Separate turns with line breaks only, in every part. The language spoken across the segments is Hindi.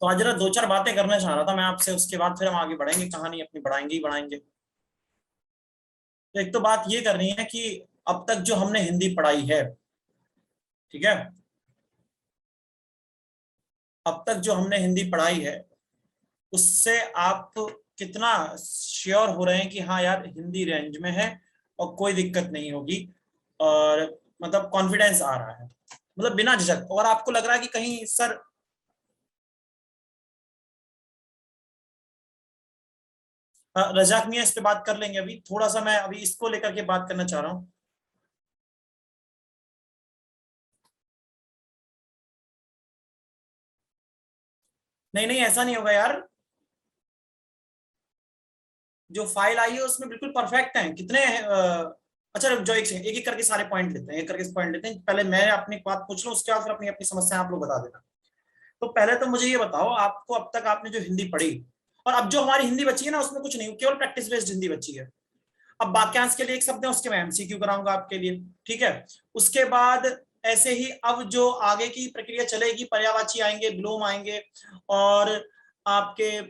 तो आज जरा दो चार बातें करना चाह रहा था मैं आपसे, उसके बाद फिर हम आगे बढ़ेंगे, कहानी अपनी बढ़ाएंगे ही बढ़ाएंगे। तो एक तो बात ये करनी है कि अब तक जो हमने हिंदी पढ़ाई है, ठीक है, अब तक जो हमने हिंदी पढ़ाई है उससे आप कितना श्योर हो रहे हैं कि हाँ यार हिंदी रेंज में है और कोई दिक्कत नहीं होगी, और मतलब कॉन्फिडेंस आ रहा है, मतलब बिना झिझक। और आपको लग रहा है कि कहीं सर रजाक मियां इस पे बात कर लेंगे, अभी थोड़ा सा मैं अभी इसको लेकर के बात करना चाह रहा हूँ। नहीं नहीं, ऐसा नहीं होगा यार, जो फाइल आई है उसमें बिल्कुल परफेक्ट है। कितने अच्छा जो एक एक एक करके सारे पॉइंट लेते हैं, एक करके पॉइंट लेते हैं। पहले मैं अपनी बात पूछ लूं, उसके बाद फिर अपनी अपनी समस्या आप लोग बता देना। तो पहले तो मुझे ये बताओ, आपको अब तक आपने जो हिंदी पढ़ी और अब जो हमारी हिंदी बची है ना, उसमें कुछ नहीं, केवल प्रैक्टिस बेस्ड हिंदी बची है। अब वाक्यांश के लिए एक शब्द है, उसके मैं एमसीक्यू कराऊंगा आपके लिए, ठीक है। उसके बाद ऐसे ही अब जो आगे की प्रक्रिया चलेगी, पर्यायवाची आएंगे, विलोम आएंगे, और आपके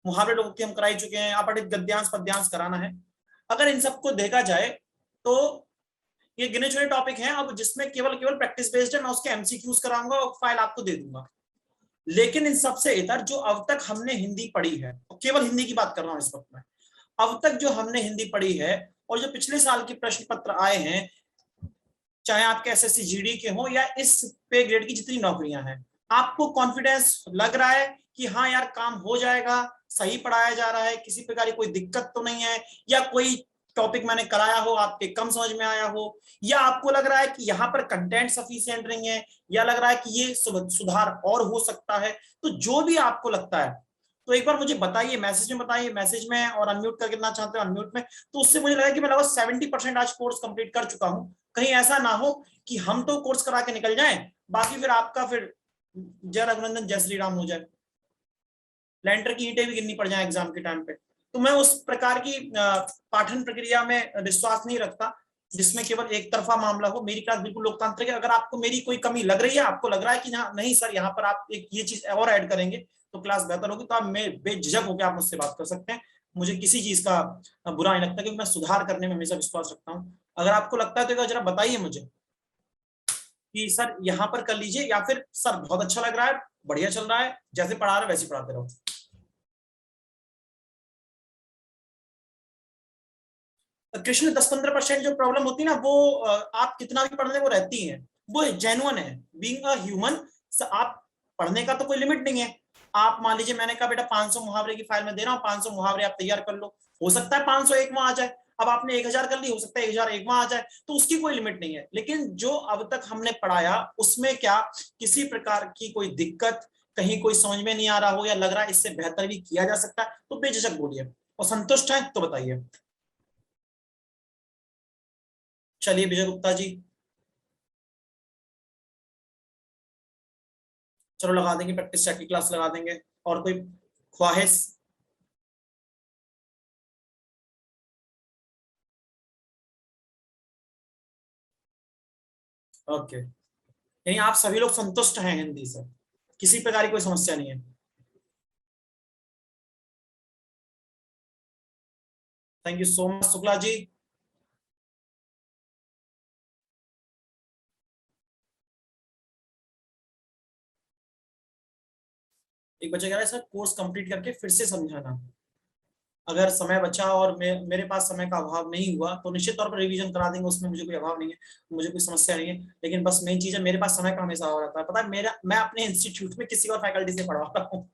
मुहावरे लोगों के हम कराई चुके हैं, अपठित गद्यांश पद्यांश कराना है। अगर इन सबको देखा जाए तो ये गिने चुने टॉपिक हैं अब, जिसमें केवल केवल प्रैक्टिस बेस्ड है। मैं उसके एमसीक्यूज कराऊंगा और फाइल आपको दे दूंगा। लेकिन इन सबसे इतर जो अब तक हमने हिंदी पढ़ी है, और केवल हिंदी की बात कर रहा हूं इस वक्त में, अब तक जो हमने हिंदी पढ़ी है और जो पिछले साल के प्रश्न पत्र आए हैं, चाहे आपके एसएससी जीडी के हो या इस पे ग्रेड की जितनी नौकरियां हैं, आपको कॉन्फिडेंस लग रहा है कि हाँ यार काम हो जाएगा, सही पढ़ाया जा रहा है, किसी प्रकार की कोई दिक्कत तो नहीं है, या कोई टॉपिक मैंने कराया हो आपके कम समझ में आया हो, या आपको लग रहा है कि यहाँ पर कंटेंट सफिशिएंट नहीं है, या लग रहा है कि ये सुधार और हो सकता है। तो जो भी आपको लगता है तो एक बार मुझे बताइए, मैसेज में बताइए, मैसेज में, और अनम्यूट करना चाहते हो अनम्यूट में। तो उससे मुझे लगा कि मैं लगभग 70% आज कोर्स कंप्लीट कर चुका हूं। कहीं ऐसा ना हो कि हम तो कोर्स करा के निकल जाएं, बाकी फिर आपका फिर जय रघुनंदन जय श्री राम हो जाए, लैंटर की ईंटें भी गिननी पड़ जाए एग्जाम के टाइम पे। तो मैं उस प्रकार की पाठन प्रक्रिया में विश्वास नहीं रखता जिसमें केवल एक तरफा मामला हो। मेरी क्लास बिल्कुल लोकतांत्रिक है। अगर आपको मेरी कोई कमी लग रही है, आपको लग रहा है कि नहीं सर यहाँ पर आप एक ये चीज और ऐड करेंगे तो क्लास बेहतर होगी, तो आप बेझिझक होकर आप मुझसे बात कर सकते हैं। मुझे किसी चीज का बुरा नहीं लगता, क्योंकि मैं सुधार करने में हमेशा विश्वास रखता हूँ। अगर आपको लगता है तो जरा बताइए मुझे कि सर यहाँ पर कर लीजिए, या फिर सर बहुत अच्छा लग रहा है, बढ़िया चल रहा है, जैसे पढ़ा रहे वैसे पढ़ाते रहो। कृष्ण 10-15% जो प्रॉब्लम होती है ना, वो आप कितना भी पढ़ ले वो रहती है, वो जेन्युइन है। बीइंग अ ह्यूमन, आप पढ़ने का तो कोई लिमिट नहीं है। आप मान लीजिए मैंने कहा बेटा 500 मुहावरे की फाइल में दे रहा हूँ, 500 मुहावरे आप तैयार कर लो, हो सकता है 501 वहां आ जाए। अब आपने 1000 कर ली, हो सकता है 1001 वहां आ जाए, तो उसकी कोई लिमिट नहीं है। लेकिन जो अब तक हमने पढ़ाया उसमें क्या किसी प्रकार की कोई दिक्कत, कहीं कोई समझ में नहीं आ रहा हो, या लग रहा है इससे बेहतर भी किया जा सकता है, तो बेझिझक बोलिए। और संतुष्ट है तो बताइए। चलिए विजय गुप्ता जी, चलो लगा देंगे, प्रैक्टिस चेक की क्लास लगा देंगे। और कोई ख्वाहिश? ओके, यानी आप सभी लोग संतुष्ट हैं हिंदी से, किसी प्रकार की कोई समस्या नहीं है। Thank you so much Shukla ji. एक बच्चा कह रहा है सर कोर्स कंप्लीट करके फिर से समझाना। अगर समय बचा और मेरे पास समय का अभाव नहीं हुआ तो निश्चित तौर पर रिवीजन करा देंगे, उसमें मुझे कोई अभाव नहीं है, मुझे कोई समस्या नहीं है। लेकिन बस मेन चीज है, मेरे पास समय का हमेशा हो रहता है। पता है मेरा, मैं अपने इंस्टीट्यूट में किसी और फैकल्टी से पढ़वा रहा हूँ।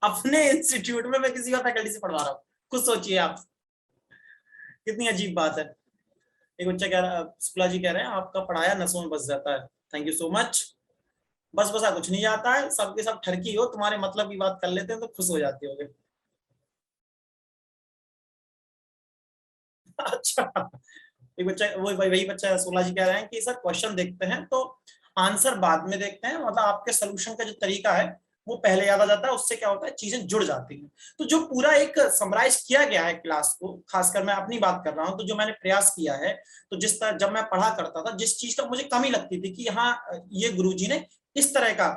अपने इंस्टीट्यूट में मैं किसी और फैकल्टी से पढ़वा रहा हूँ, खुद सोचिए आप, कितनी अजीब बात है। एक बच्चा कह रहा, शुक्ला जी कह रहे हैं आपका पढ़ाया नसों में बस जाता है। Thank you so much. बस बसा कुछ नहीं जाता है, सबके सब ठरकी हो, तुम्हारे मतलब की बात कर लेते हैं तो खुश हो जाते होगे। अच्छा, एक बच्चा वही बच्चा सोला जी कह रहे हैं कि सर क्वेश्चन देखते हैं तो आंसर बाद में देखते हैं, मतलब आपके सोल्यूशन का जो तरीका है वो पहले याद आ जाता है, उससे क्या होता है चीजें जुड़ जाती हैं। तो जो पूरा एक समराइज किया गया है क्लास को, खासकर मैं अपनी बात कर रहा हूं, तो जो मैंने प्रयास किया है, तो जिस तरह जब मैं पढ़ा करता था, जिस चीज का मुझे कमी लगती थी कि हाँ ये गुरुजी ने इस तरह का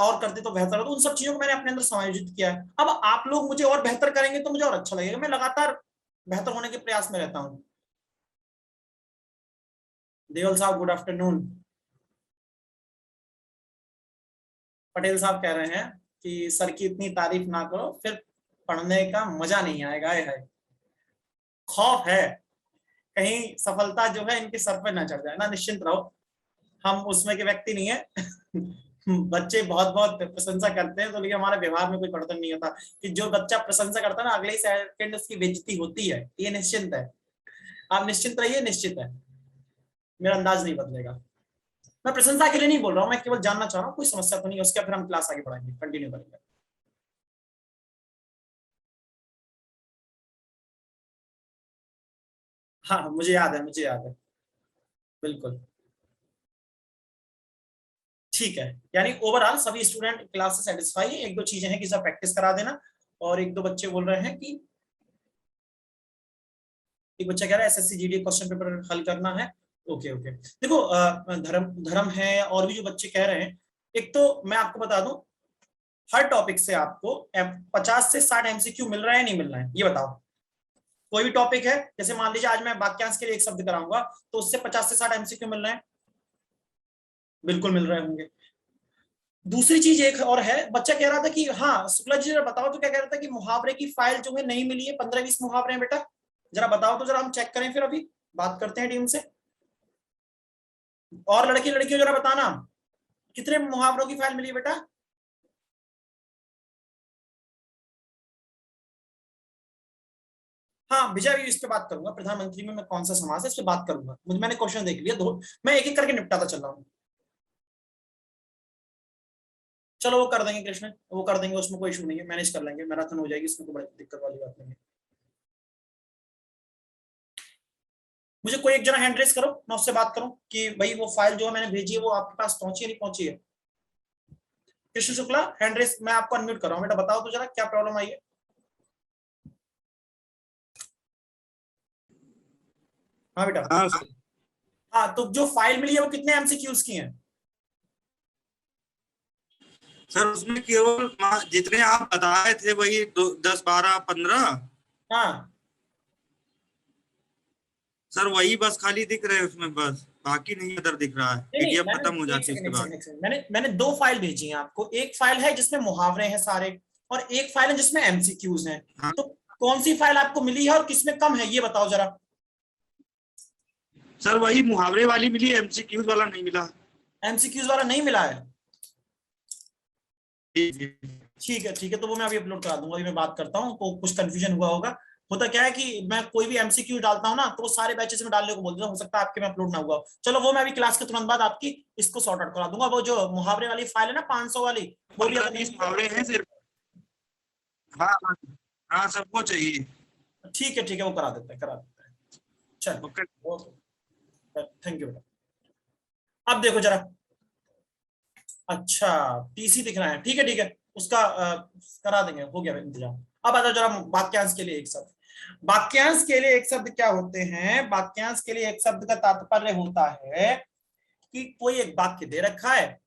और करते तो बेहतर हो। तो उन सब चीजों को मैंने अपने अंदर समायोजित किया है। अब आप लोग मुझे और बेहतर करेंगे तो मुझे और अच्छा लगेगा। मैं लगातार बेहतर होने के प्रयास में रहता हूँ। देवल साहब गुड आफ्टरनून। पटेल साहब कह रहे हैं कि सर की इतनी तारीफ ना करो, फिर पढ़ने का मजा नहीं आएगा। है खौफ है कहीं सफलता जो है इनके सर पे ना चढ़ जाए ना। निश्चिंत रहो, हम उसमें के व्यक्ति नहीं है। बच्चे बहुत बहुत प्रशंसा करते हैं तो, लेकिन हमारे व्यवहार में कोई परिवर्तन नहीं होता कि जो बच्चा प्रशंसा करता है ना, अगले ही सेकंड उसकी बेइज्जती होती है। ये निश्चिंत है, आप निश्चिंत रहिए, निश्चित है, मेरा अंदाज नहीं बदलेगा। मैं प्रशंसा के लिए नहीं बोल रहा हूँ, मैं केवल जानना चाह रहा हूँ कोई समस्या तो नहीं है। उसके फिर हम क्लास आगे बढ़ाएंगे, कंटिन्यू करेंगे। हाँ मुझे याद है, मुझे याद है, बिल्कुल। ठीक है, यानी ओवरऑल सभी स्टूडेंट क्लास से सेटिस्फाई है। एक दो चीजें हैं कि सब प्रैक्टिस करा देना। और एक दो बच्चे बोल रहे हैं कि, एक बच्चा कह रहा है एसएससी जीडी क्वेश्चन पेपर हल करना है। ओके ओके, देखो धर्म धर्म है और भी जो बच्चे कह रहे हैं, एक तो मैं आपको बता दूं, हर टॉपिक से आपको 50 से 60 एमसीक्यू मिल रहा है नहीं मिल रहा है, ये बताओ। कोई भी टॉपिक है, जैसे मान लीजिए आज मैं वाक्यांश के लिए एक शब्द कराऊंगा, तो उससे 50 से 60 एमसीक्यू मिल रहे हैं, बिल्कुल मिल रहे होंगे। दूसरी चीज एक और है, बच्चा कह रहा था कि हाँ शुक्ला जी जरा बताओ, तो क्या कह रहा था कि मुहावरे की फाइल जो है नहीं मिली है, 15-20 मुहावरे हैं बेटा, जरा बताओ तो, जरा हम चेक करें, फिर अभी बात करते हैं टीम से। और लड़की लड़कियों जरा बताना कितने मुहावरों की फाइल मिली है बेटा। हाँ विजय भी इस पे बात करूंगा, प्रधानमंत्री में मैं कौन सा समास है इस पे बात करूंगा। मुझे मैंने क्वेश्चन देख लिया दो, मैं एक एक करके निपटाता चल रहा हूँ। चलो वो कर देंगे कृष्ण, वो कर देंगे, उसमें कोई इशू नहीं है, मैनेज कर लेंगे, मैराथन हो जाएगी, इसमें कोई बड़ी दिक्कत वाली बात नहीं है। मुझे कोई एक जना हैंड रेस करो, मैं उससे बात करूं कि भाई वो फाइल जो है मैंने भेजी है वो आपके पास पहुंची है नहीं पहुंची है। कृष्ण शुक्ला हैंड रेस, मैं आपको अनम्यूट कर रहा हूं, बेटा बताओ तो जरा क्या प्रॉब्लम आई है। हाँ बेटा।
हाँ सर।
हाँ तो जो फाइल मिली है वो कितने एमसीक्यूज की है।
सर उसमें केवल जितने आप बताए थे वही 10 12 15।
हाँ
सर वही बस खाली दिख रहे हैं उसमें, बस बाकी नहीं इधर दिख रहा है,
नहीं नहीं,
पीडीएफ
मैंने
खत्म हो
एक
जाती है
सेकंड
उसके
एक
बाद।
सेकंड एक सेकंड, मैंने दो फाइल भेजी हैं आपको। एक फाइल है जिसमें मुहावरे हैं सारे, और एक फाइल है जिसमें एमसीक्यूज हैं।
हाँ
तो कौन सी फाइल आपको मिली है और किसमें कम है, ये बताओ जरा।
सर वही मुहावरे वाली मिली, एमसीक्यूज वाला नहीं मिला।
एमसीक्यूज वाला नहीं मिला है।
जी जी।
ठीक है ठीक है, तो वो मैं अभी अपलोड करा दूंगा, अभी मैं बात करता हूँ। तो कुछ कंफ्यूजन हुआ होगा। होता क्या है कि मैं कोई भी एमसीक्यू डालता हूँ ना, तो वो सारे बैचेस में डालने को बोल देता हूँ, हो सकता है आपके में अपलोड ना हुआ हो। चलो वो मैं अभी क्लास के तुरंत बाद आपकी इसको सॉर्ट आउट करा दूंगा। वो जो मुहावरे वाली फाइल है ना 500 वाली, वो भी
15
अगर नहीं
20
मिली
मुहावरे हैं सिर्फ। हाँ हाँ। हाँ सबको चाहिए।
तो ठीक है वो करा देते हैं, करा देते हैं।
ओके।
चलो ओके, थैंक यू बेटा। अब देखो जरा, अच्छा टीसी दिख रहा है, ठीक है उसका करा देंगे, हो गया इंतजाम। अब आ जाओ जरा वाक्यांश के लिए एक शब्द। वाक्यांश के लिए एक शब्द क्या होते हैं, वाक्यांश के लिए एक शब्द का तात्पर्य होता है कि कोई एक वाक्य दे रखा है,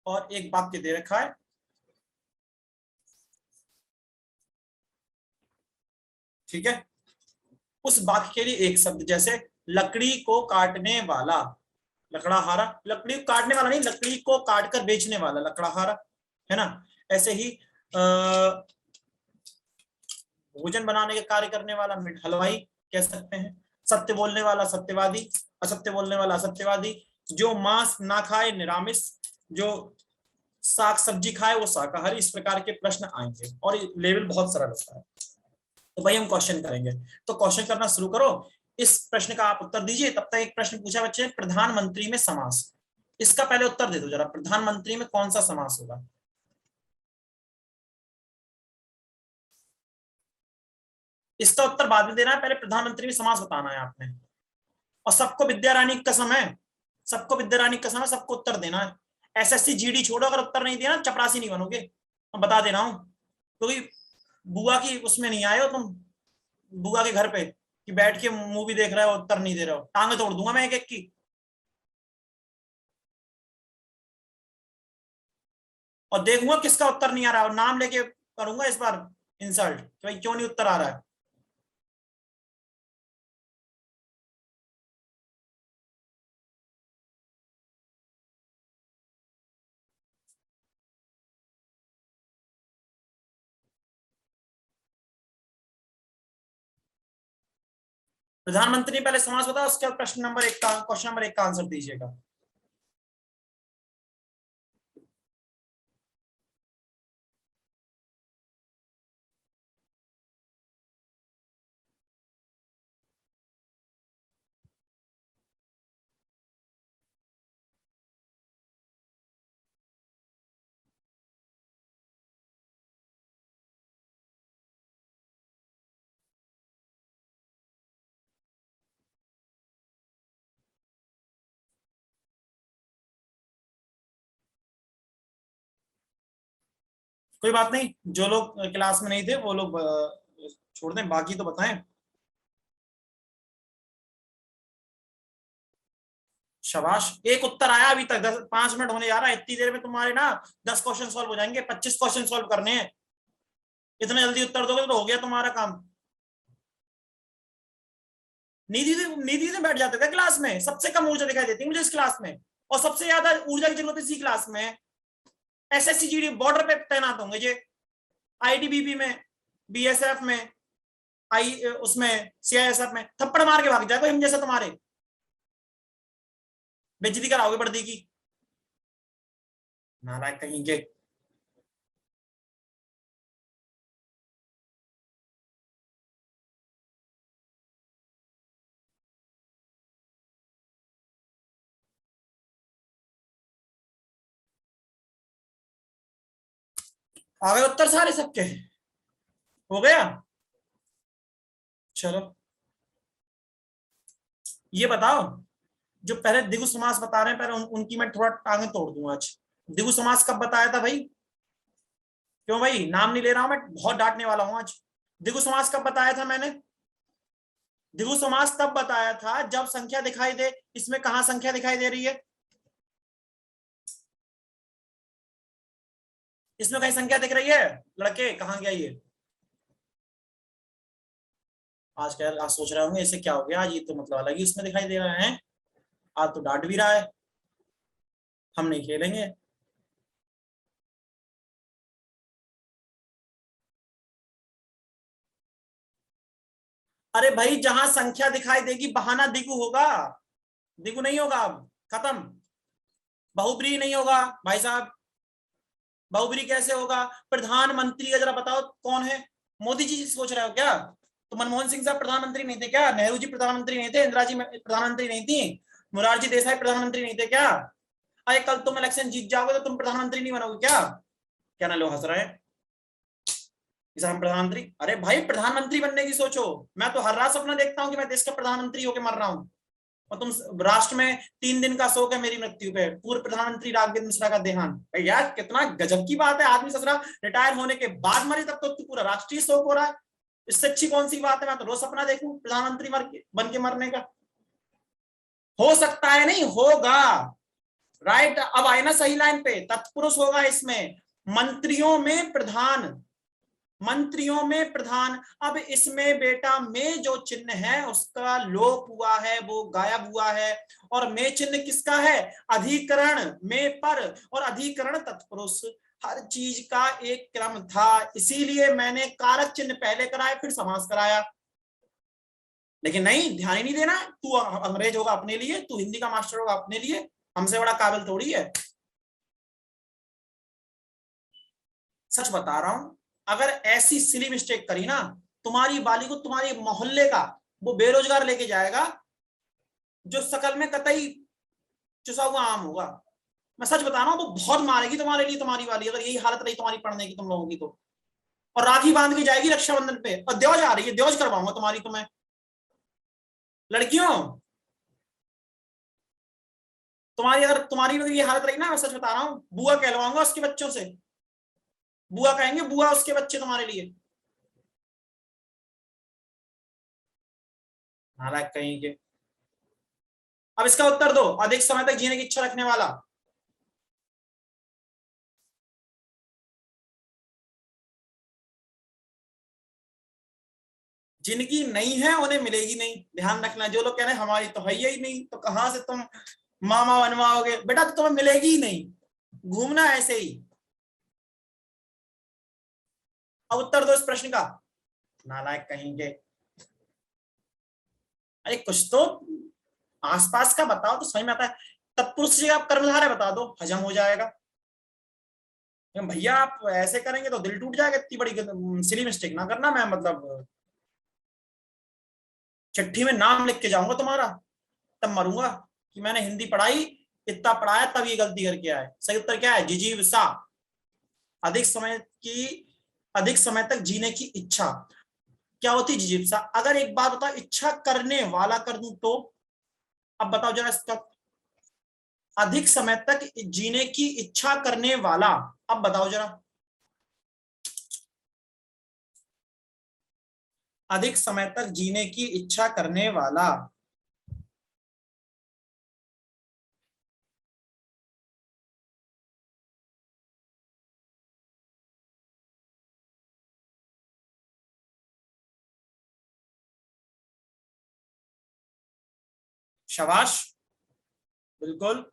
और एक वाक्य दे रखा है, ठीक है। उस वाक्य के लिए एक शब्द, जैसे लकड़ी को काटने वाला, लकड़ाहारा। लकड़ी को काटने वाला नहीं, लकड़ी को काट कर बेचने वाला लकड़ाहारा, है ना। ऐसे ही भोजन बनाने के कार्य करने वाला हलवाई कह सकते हैं। सत्य बोलने वाला सत्यवादी, असत्य बोलने वाला असत्यवादी। जो मांस ना खाए निरामिष, जो साग सब्जी खाए वो शाकाहारी। इस प्रकार के प्रश्न आएंगे और लेवल बहुत सरल होता है। तो भाई हम क्वेश्चन करेंगे, तो क्वेश्चन करना शुरू करो। इस प्रश्न का आप उत्तर दीजिए। तब तक एक प्रश्न पूछा बच्चे ने, प्रधानमंत्री में समास, इसका पहले उत्तर दे दो जरा, प्रधानमंत्री में कौन सा समास होगा। इसका उत्तर बाद में देना है, पहले प्रधानमंत्री में समास बताना है आपने। और सबको विद्या रानी का समय, सबको विद्या रानी का समय, सबको उत्तर देना है। एसएससी जीडी छोड़ो, अगर उत्तर नहीं दिया ना चपरासी नहीं बनोगे, मैं बता दे रहा हूं। क्योंकि बुआ की उसमें नहीं आए हो तुम, बुआ के घर पे कि बैठ के मूवी देख रहे हो, उत्तर नहीं दे रहे हो, टांगे तोड़ दूंगा मैं एक एक की। और देखूंगा किसका उत्तर नहीं आ रहा है और नाम लेके करूंगा इस बार इंसल्ट कि भाई क्यों नहीं उत्तर आ रहा है। प्रधानमंत्री पहले समास बताओ, उसके बाद क्वेश्चन नंबर 1 का आंसर दीजिएगा। कोई बात नहीं, जो लोग क्लास में नहीं थे वो लोग छोड़ दें, बाकी तो बताएं। शाबाश, एक उत्तर आया अभी तक। 5 मिनट होने जा रहा है, इतनी देर में तुम्हारे ना 10 क्वेश्चन सॉल्व हो जाएंगे, 25 क्वेश्चन सॉल्व करने हैं। इतने जल्दी उत्तर दोगे तो हो गया तुम्हारा काम। नींद से बैठ जाते थे क्लास में, सबसे कम ऊर्जा दिखाई देती है मुझे इस क्लास में, और सबसे ज्यादा ऊर्जा की जरूरत इसी क्लास में। एसएससी जीडी बॉर्डर पे तैनात होंगे जे, आईटीबीपी में, बीएसएफ में, उसमें सीआईएसएफ में थप्पड़ मार के भाग जाए हम जैसा तुम्हारे, बेइज्जती कराओगे वर्दी की, नालायक कहीं के। आ गए उत्तर सारे सबके, हो गया। चलो ये बताओ, जो पहले द्विगु समास बता रहे हैं पहले उनकी मैं थोड़ा टांगे तोड़ दूंगा आज। द्विगु समास कब बताया था भाई? क्यों भाई, नाम नहीं ले रहा हूं मैं, बहुत डांटने वाला हूं आज। द्विगु समास कब बताया था मैंने? द्विगु समास तब बताया था जब संख्या दिखाई दे। इसमें कहां संख्या दिखाई दे रही है? इसमें कहीं संख्या दिख रही है? लड़के कहां गया ये? आज सोच रहे होंगे इसे क्या हो गया आज, ये तो मतलब अलग ही उसमें दिखाई दे रहा है। आज तो डांट भी रहा है, हम नहीं खेलेंगे। अरे भाई, जहां संख्या दिखाई देगी बहाना दिगु होगा, दिगु नहीं होगा। अब खत्म, बहुब्री नहीं होगा भाई साहब। बहुब्री कैसे होगा? प्रधानमंत्री का जरा बताओ कौन है? मोदी जी सोच रहे हो क्या? तो मनमोहन सिंह साहब प्रधानमंत्री नहीं थे क्या? नेहरू जी प्रधानमंत्री नहीं थे? इंदिरा जी प्रधानमंत्री नहीं थी? मुरारजी देसाई प्रधानमंत्री नहीं थे क्या? अरे कल तुम इलेक्शन जीत जाओगे तो तुम प्रधानमंत्री नहीं बनोगे क्या? क्या ना लोग हंस रहे हैं, हम प्रधानमंत्री। अरे भाई, प्रधानमंत्री बनने की सोचो। मैं तो हर रात सपना देखता हूँ कि मैं देश का प्रधानमंत्री होकर मर रहा हूँ, और तुम राष्ट्र में 3 दिन का शोक है मेरी मृत्यु पे, पूर्व प्रधानमंत्री राघवेंद्र मिश्रा का देहांत। यार कितना गजब की बात है, आदमी ससुरा रिटायर होने के बाद मरे तब तो पूरा राष्ट्रीय शोक हो रहा है। इससे अच्छी कौन सी बात है? मैं तो रोज सपना देखूं प्रधानमंत्री बन के मरने का। हो सकता है, नहीं होगा। राइट, अब आए ना सही लाइन पे, तत्पुरुष होगा इसमें। मंत्रियों में प्रधान, मंत्रियों में प्रधान। अब इसमें बेटा में जो चिन्ह है उसका लोप हुआ है, वो गायब हुआ है। और में चिन्ह किसका है? अधिकरण में पर, और अधिकरण तत्पुरुष। हर चीज का एक क्रम था, इसीलिए मैंने कारक चिन्ह पहले कराया फिर समास कराया। लेकिन नहीं, ध्यान ही नहीं देना। तू अंग्रेज होगा अपने लिए, तू हिंदी का मास्टर होगा अपने लिए, हमसे बड़ा काबिल थोड़ी है। सच बता रहा हूं, अगर ऐसी सिली मिस्टेक करी ना, तुम्हारी बाली को तुम्हारे मोहल्ले का वो बेरोजगार लेके जाएगा जो शकल में कतई चुसा हुआ आम होगा। मैं सच बता रहा हूं, वो बहुत मारेगी तुम्हारे लिए, तुम्हारी वाली, अगर यही हालत रही तुम्हारी पढ़ने की तुम लोगों की तो। और राखी बांध के जाएगी रक्षाबंधन पे, और द्योज आ रही है, द्योज करवाऊंगा तुम्हारी तुम्हें। लड़कियों, तुम्हारी अगर तुम्हारी ये हालत रही ना, मैं सच बता रहा हूँ, बुआ कहलवाऊंगा उसके बच्चों से। बुआ कहेंगे, बुआ उसके बच्चे तुम्हारे लिए। नालायक कहीं के। अब इसका उत्तर दो, अधिक समय तक जीने की इच्छा रखने वाला। जिनकी नहीं है उन्हें मिलेगी नहीं, ध्यान रखना। जो लोग कह रहे हैं हमारी तो है ही नहीं, तो कहां से तुम मामा बनवाओगे बेटा, तो तुम्हें मिलेगी ही नहीं, घूमना ऐसे ही। अब उत्तर दो इस प्रश्न का, नालायक कहेंगे। अरे कुछ तो आसपास का बताओ तो समझ में आता है। तत्पुरुष से आप कर्मधारय बता दो, हजम हो जाएगा। भैया आप ऐसे करेंगे तो दिल टूट जाएगा, इतनी बड़ी सिली मिस्टेक ना करना। मैं मतलब चिट्ठी में नाम लिख के जाऊंगा तुम्हारा, तब मरूंगा कि मैंने हिंदी पढ़ाई, इतना पढ़ाया तब ये गलती करके आए। सही उत्तर क्या है? जिजीविषा, अधिक समय तक जीने की इच्छा। क्या होती है जिजीविषा? अगर एक बात बताओ, इच्छा करने वाला कर दूं तो? अब बताओ जरा इसका, अधिक समय तक जीने की इच्छा करने वाला, अब बताओ जरा। अधिक समय तक जीने की इच्छा करने वाला, शाबाश, बिल्कुल।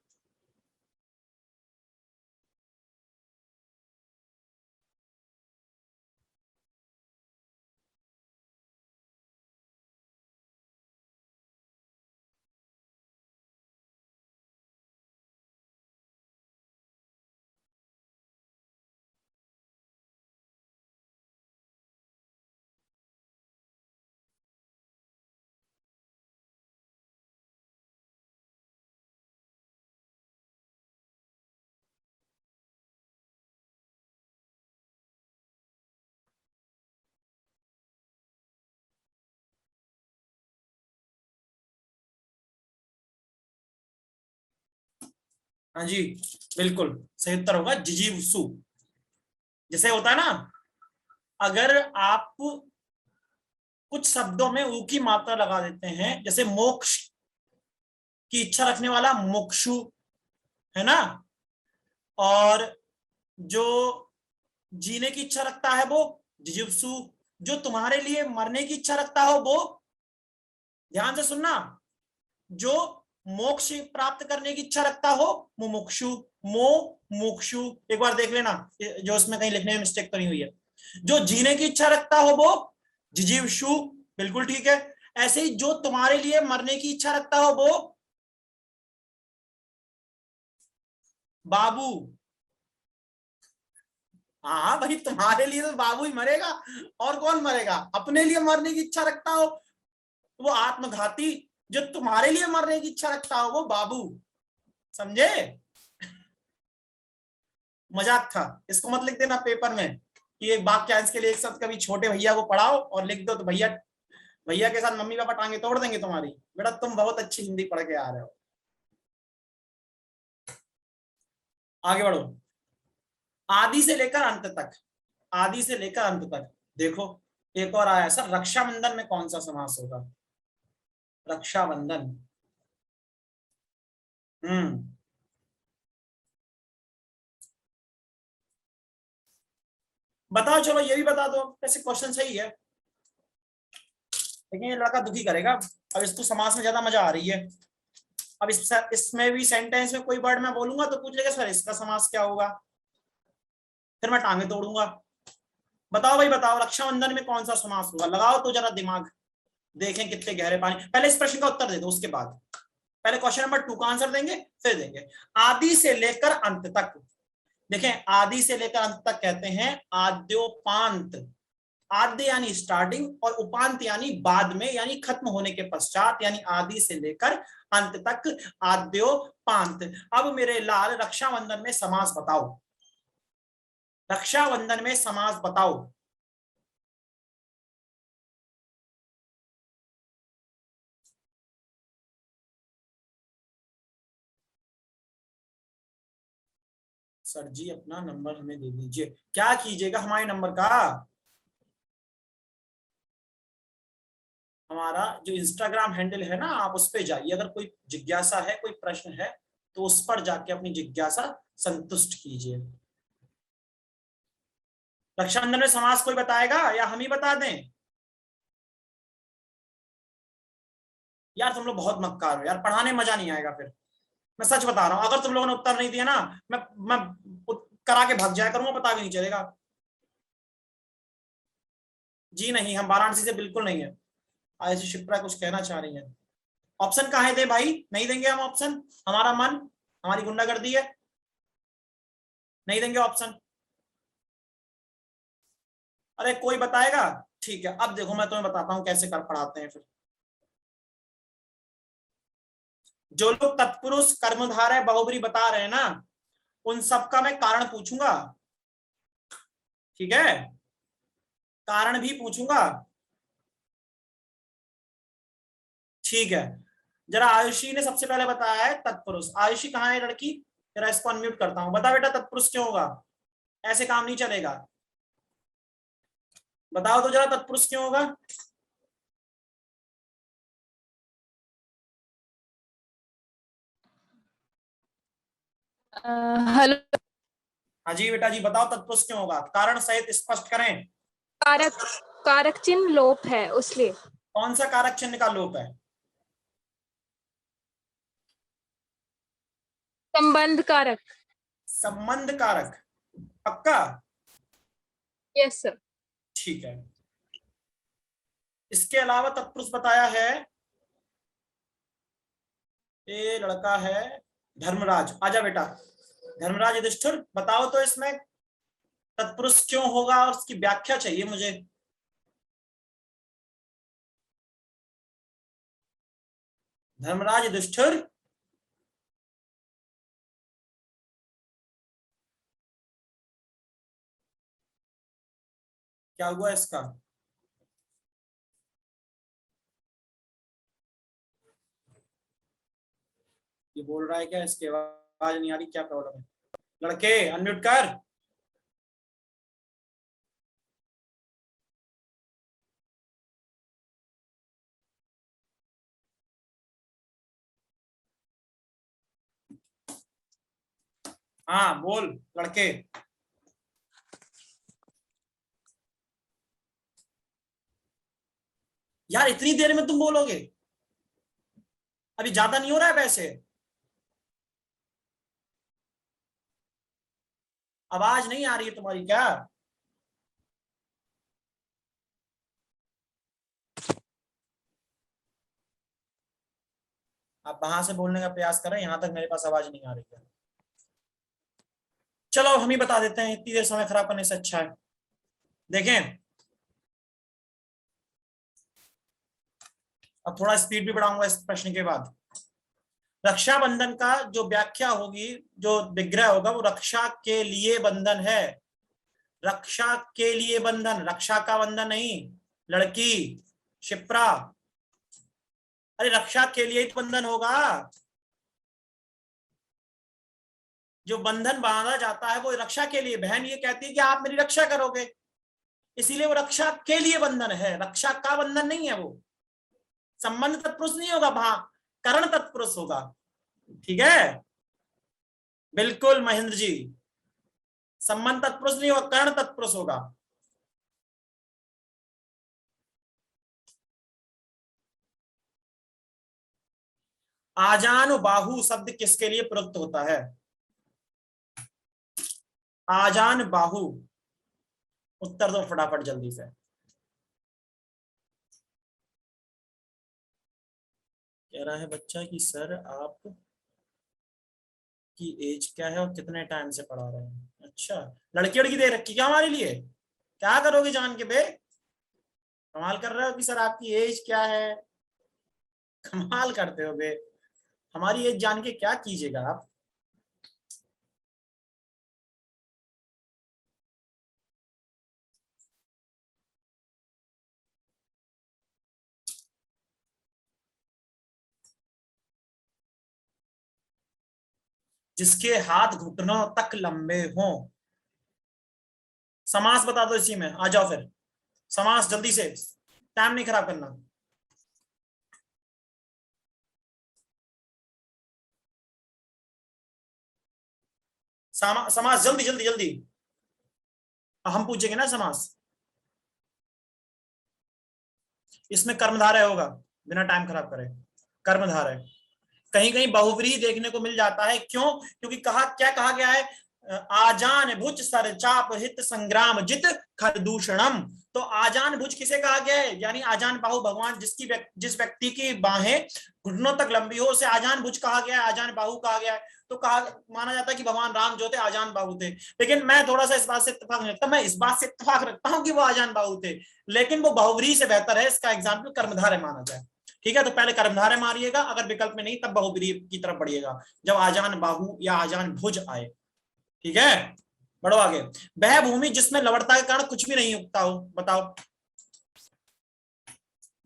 हाँ जी, बिल्कुल सही उत्तर होगा जिजीविषु। जैसे होता है ना, अगर आप कुछ शब्दों में ऊ की मात्रा लगा देते हैं, जैसे मोक्ष की इच्छा रखने वाला मोक्षु, है ना, और जो जीने की इच्छा रखता है वो जिजीविषु, जो तुम्हारे लिए मरने की इच्छा रखता हो वो, ध्यान से सुनना, जो मोक्ष प्राप्त करने की इच्छा रखता हो मुमुक्षु, मोमुक्षु। एक बार देख लेना जो उसमें कहीं लिखने में मिस्टेक तो नहीं हुई है। जो जीने की इच्छा रखता हो वो जिजीविषु, बिल्कुल ठीक है। ऐसे ही जो तुम्हारे लिए मरने की इच्छा रखता हो वो बाबू। हाँ भाई, तुम्हारे लिए तो बाबू ही मरेगा, और कौन मरेगा? अपने लिए मरने की इच्छा रखता हो वो आत्मघाती, जो तुम्हारे लिए मरने की इच्छा रखता हो वो बाबू। समझे? मजाक था, इसको मत लिख देना पेपर में कि एक वाक्यांश के लिए एक शब्द कभी छोटे भैया को पढ़ाओ और लिख दो तो भैया, भैया के साथ मम्मी पापा टांगे तोड़ देंगे तुम्हारी। बेटा तुम बहुत अच्छी हिंदी पढ़ के आ रहे हो। आगे बढ़ो। आदि से लेकर अंत तक, आदि से लेकर अंत तक। देखो एक और आया सर, रक्षाबंधन में कौन सा समास होगा? रक्षाबंधन, बताओ, चलो ये भी बता दो, कैसे क्वेश्चन सही है लेकिन ये लड़का दुखी करेगा। अब इसको समास में ज्यादा मजा आ रही है। अब इसमें भी सेंटेंस में कोई वर्ड मैं बोलूंगा तो पूछ लेगा सर इसका समास क्या होगा, फिर मैं टांगे तोड़ूंगा। बताओ भाई बताओ, रक्षाबंधन में कौन सा समास होगा? लगाओ तो जरा दिमाग, देखें कितने गहरे पानी। पहले इस प्रश्न का उत्तर दे दो, उसके बाद पहले क्वेश्चन नंबर 2 का आंसर देंगे, फिर देंगे आदि से लेकर अंत तक। देखें आदि से लेकर अंत तक कहते हैं आद्योपांत। आद्य यानी स्टार्टिंग और उपांत यानी बाद में, यानी खत्म होने के पश्चात, यानी आदि से लेकर अंत तक आद्योपांत। अब मेरे लाल रक्षाबंधन में समास बताओ, रक्षाबंधन में समास बताओ। सर जी अपना नंबर हमें दे दीजिए। क्या कीजिएगा हमारे नंबर का? हमारा जो इंस्टाग्राम हैंडल है ना, आप उस पर जाइए, अगर कोई जिज्ञासा है, कोई प्रश्न है तो उस पर जाके अपनी जिज्ञासा संतुष्ट कीजिए। रक्षाबंधन में समास कोई बताएगा या हम ही बता दें? यार तुम लोग बहुत मक्कार हो यार, पढ़ाने में मजा नहीं आएगा फिर, मैं सच बता रहा हूँ। अगर तुम लोगों ने उत्तर नहीं दिया ना, मैं करा के भाग जाया करूंगा, पता भी नहीं चलेगा। जी नहीं, हम वाराणसी से बिल्कुल नहीं है। आयुषी शिप्रा कुछ कहना चाह रही है। ऑप्शन कहाँ है दे भाई, नहीं देंगे हम ऑप्शन, हमारा मन, हमारी गुंडागर्दी है, नहीं देंगे ऑप्शन। अरे कोई बताएगा, ठीक है। अब देखो मैं तुम्हें बताता हूं कैसे कर पढ़ाते हैं फिर। जो लोग तत्पुरुष कर्मधारय बहुब्री बता रहे हैं ना, उन सबका मैं कारण पूछूंगा, ठीक है, कारण भी पूछूंगा, ठीक है। जरा आयुषी ने सबसे पहले बताया है तत्पुरुष। आयुषी कहाँ है लड़की, जरा इसको अनम्यूट करता हूं, बता बेटा तत्पुरुष क्यों होगा, ऐसे काम नहीं चलेगा। बताओ तो जरा तत्पुरुष क्यों होगा।
हेलो।
हाँ जी बेटा जी, बताओ तत्पुरुष क्यों होगा, कारण सहित स्पष्ट करें।
कारक कारक चिन्ह लोप है उसलिए।
कौन सा कारक चिन्ह का लोप है।
संबंध कारक।
संबंध कारक, पक्का।
Yes sir.
ठीक है। इसके अलावा तत्पुरुष बताया है, ये लड़का है धर्मराज, आजा बेटा। धर्मराज युधिष्ठिर बताओ तो इसमें तत्पुरुष क्यों होगा, और उसकी व्याख्या चाहिए मुझे। धर्मराज युधिष्ठिर, क्या हुआ इसका। ये बोल रहा है क्या, इसकी आवाज नहीं आ रही, क्या प्रॉब्लम है। लड़के अनम्यूट कर। हाँ बोल लड़के। यार इतनी देर में तुम बोलोगे, अभी ज्यादा नहीं हो रहा है वैसे। आवाज नहीं आ रही है तुम्हारी क्या। आप वहां से बोलने का प्रयास करें, यहां तक मेरे पास आवाज नहीं आ रही है। चलो हम ही बता देते हैं, इतनी देर समय खराब करने से अच्छा है। देखें, अब थोड़ा स्पीड भी बढ़ाऊंगा इस प्रश्न के बाद। रक्षाबंधन का जो व्याख्या होगी, जो विग्रह होगा, वो रक्षा के लिए बंधन है। रक्षा के लिए बंधन, रक्षा का बंधन नहीं। लड़की शिप्रा, अरे रक्षा के लिए ही तो बंधन होगा। जो बंधन बांधा जाता है वो रक्षा के लिए, बहन ये कहती है कि आप मेरी रक्षा करोगे, इसीलिए वो रक्षा के लिए बंधन है, रक्षा का बंधन नहीं है वो। संबंध तत्पुरुष नहीं होगा वहां, करण तत्पुरुष होगा, ठीक है। बिल्कुल महेंद्र जी, संबंध तत्पुरुष नहीं होगा, कर्ण तत्पुरुष होगा। आजान बाहु शब्द किसके लिए प्रयुक्त होता है। आजान बाहु, उत्तर दो फटाफट जल्दी से। कह रहा है बच्चा कि सर आप की एज क्या है और कितने टाइम से पढ़ा रहे हैं। अच्छा, लड़की लड़की दे रखी क्या हमारे लिए, क्या करोगे जान के बे, कमाल कर रहे हो कि सर आपकी एज क्या है, कमाल करते हो बे। हमारी एज जान के क्या कीजिएगा आप। जिसके हाथ घुटनों तक लंबे हों। समास बता दो इसी में, आ जाओ फिर समास जल्दी से, टाइम नहीं खराब करना। समास जल्दी जल्दी जल्दी, हम पूछेंगे ना समास। इसमें कर्मधारय होगा, बिना टाइम खराब करे। कर्मधारय। कहीं कहीं बहुव्रीहि देखने को मिल जाता है, क्यों? क्योंकि क्या कहा गया है? आजान भुज सर चाप हित संग्राम जित खरदूषणम। तो आजान भुज किसे कहा गया है? यानी आजान बाहु भगवान, जिस व्यक्ति की बाहें घुटनों तक लंबी हो उसे आजान भुज कहा गया है, आजान बाहु कहा गया है। तो कहा माना जाता है कि भगवान राम जो थे आजान बाहु थे। लेकिन मैं थोड़ा सा इस बात से इत्तेफाक नहीं रखता, मैं इस बात से इत्तेफाक रखता हूं कि वो आजान बाहु थे, लेकिन वो बहुव्रीहि से बेहतर है। इसका एग्जाम्पल कर्मधारय माना जाए। ठीक है, तो पहले कर्मधारय मारिएगा, अगर विकल्प में नहीं तब बहुव्रीहि की तरफ बढ़िएगा जब आजान बाहु या आजान भुज आए। ठीक है, बढ़ो आगे। वह भूमि जिसमें लवणता के कारण कुछ भी नहीं उगता हो, बताओ।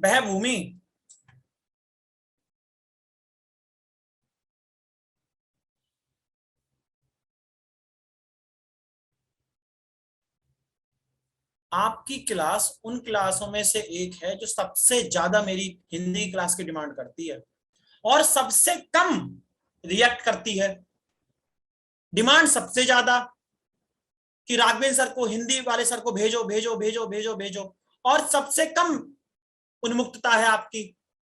वह भूमि आपकी क्लास उन क्लासों में से एक है जो सबसे ज्यादा मेरी हिंदी क्लास की डिमांड करती है और सबसे कम रिएक्ट करती है। डिमांड सबसे ज्यादा कि राघवेंद्र सर को, हिंदी वाले सर को भेजो भेजो भेजो भेजो भेजो, और सबसे कम उन्मुक्तता है आपकी।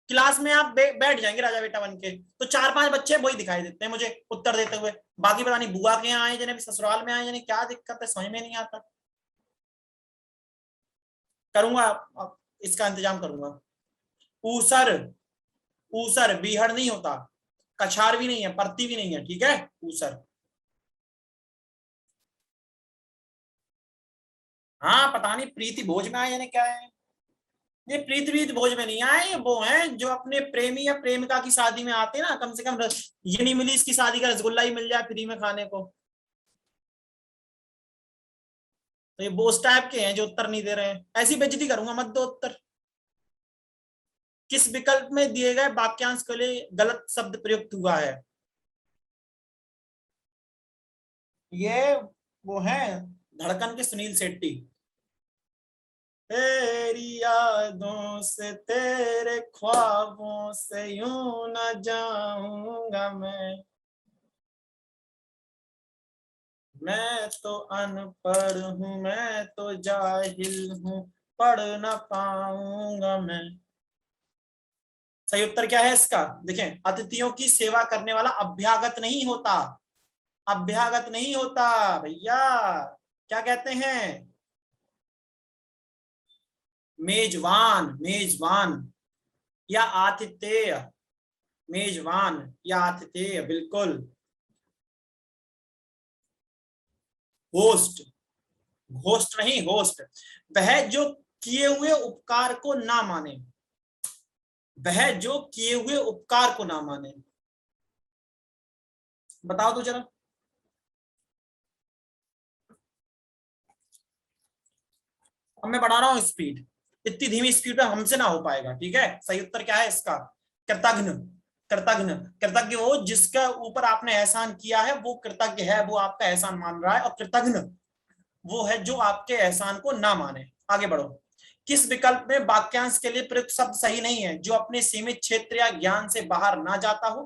क्लास में आप बैठ जाएंगे राजा बेटा बन के, तो 4-5 बच्चे वही दिखाई देते हैं मुझे उत्तर देते हुए। बाकी पता नहीं बुआ के यहाँ आए जिन्हें ससुराल में आए, यानी क्या दिक्कत है समझ में नहीं आता। करूंगा, इसका इंतजाम करूंगा। ऊसर, ऊसर बीहड़ नहीं होता, कछार भी नहीं है, परती भी नहीं है। ठीक है, ऊसर। हाँ पता नहीं प्रीति भोज में आए यानी क्या है ये? प्रीति भोज में नहीं आए, वो हैं जो अपने प्रेमी या प्रेमिका की शादी में आते हैं ना, कम से कम ये नहीं मिली इसकी शादी का रसगुल्ला ही मिल जाए फ्री में खाने को। तो ये बोस टाइप के हैं जो उत्तर नहीं दे रहे हैं। ऐसी बेइज्जती करूंगा, मत दो उत्तर। किस विकल्प में दिए गए वाक्यांश के लिए गलत शब्द प्रयुक्त हुआ है? ये वो है धड़कन के सुनील शेट्टी। तेरी यादों से तेरे ख्वाबों से यूं न जाऊंगा मैं तो अनपढ़ हूं, मैं तो जाहिल हूं, पढ़ न पाऊंगा मैं। सही उत्तर क्या है इसका? देखें, अतिथियों की सेवा करने वाला अभ्यागत नहीं होता, अभ्यागत नहीं होता भैया। क्या कहते हैं? मेजबान, मेजबान या आतिथेय, मेजबान या आतिथेय, बिल्कुल। होस्ट, घोस्ट नहीं, होस्ट। वह जो किए हुए उपकार को ना माने, वह जो किए हुए उपकार को ना माने। बताओ तो जरा। अब मैं बढ़ा रहा हूं स्पीड, इतनी धीमी स्पीड पे हमसे ना हो पाएगा। ठीक है, सही उत्तर क्या है इसका? कृतघ्न, कृतघ्न। कृतज्ञ वो जिसका ऊपर आपने एहसान किया है, वो कृतज्ञ है, वो आपका एहसान मान रहा है। और कृतघ्न वो है जो आपके एहसान को ना माने। आगे बढ़ो। किस विकल्प में वाक्यांश के लिए प्रयुक्त शब्द सही नहीं है? जो अपने सीमित क्षेत्र या ज्ञान से बाहर ना जाता हो,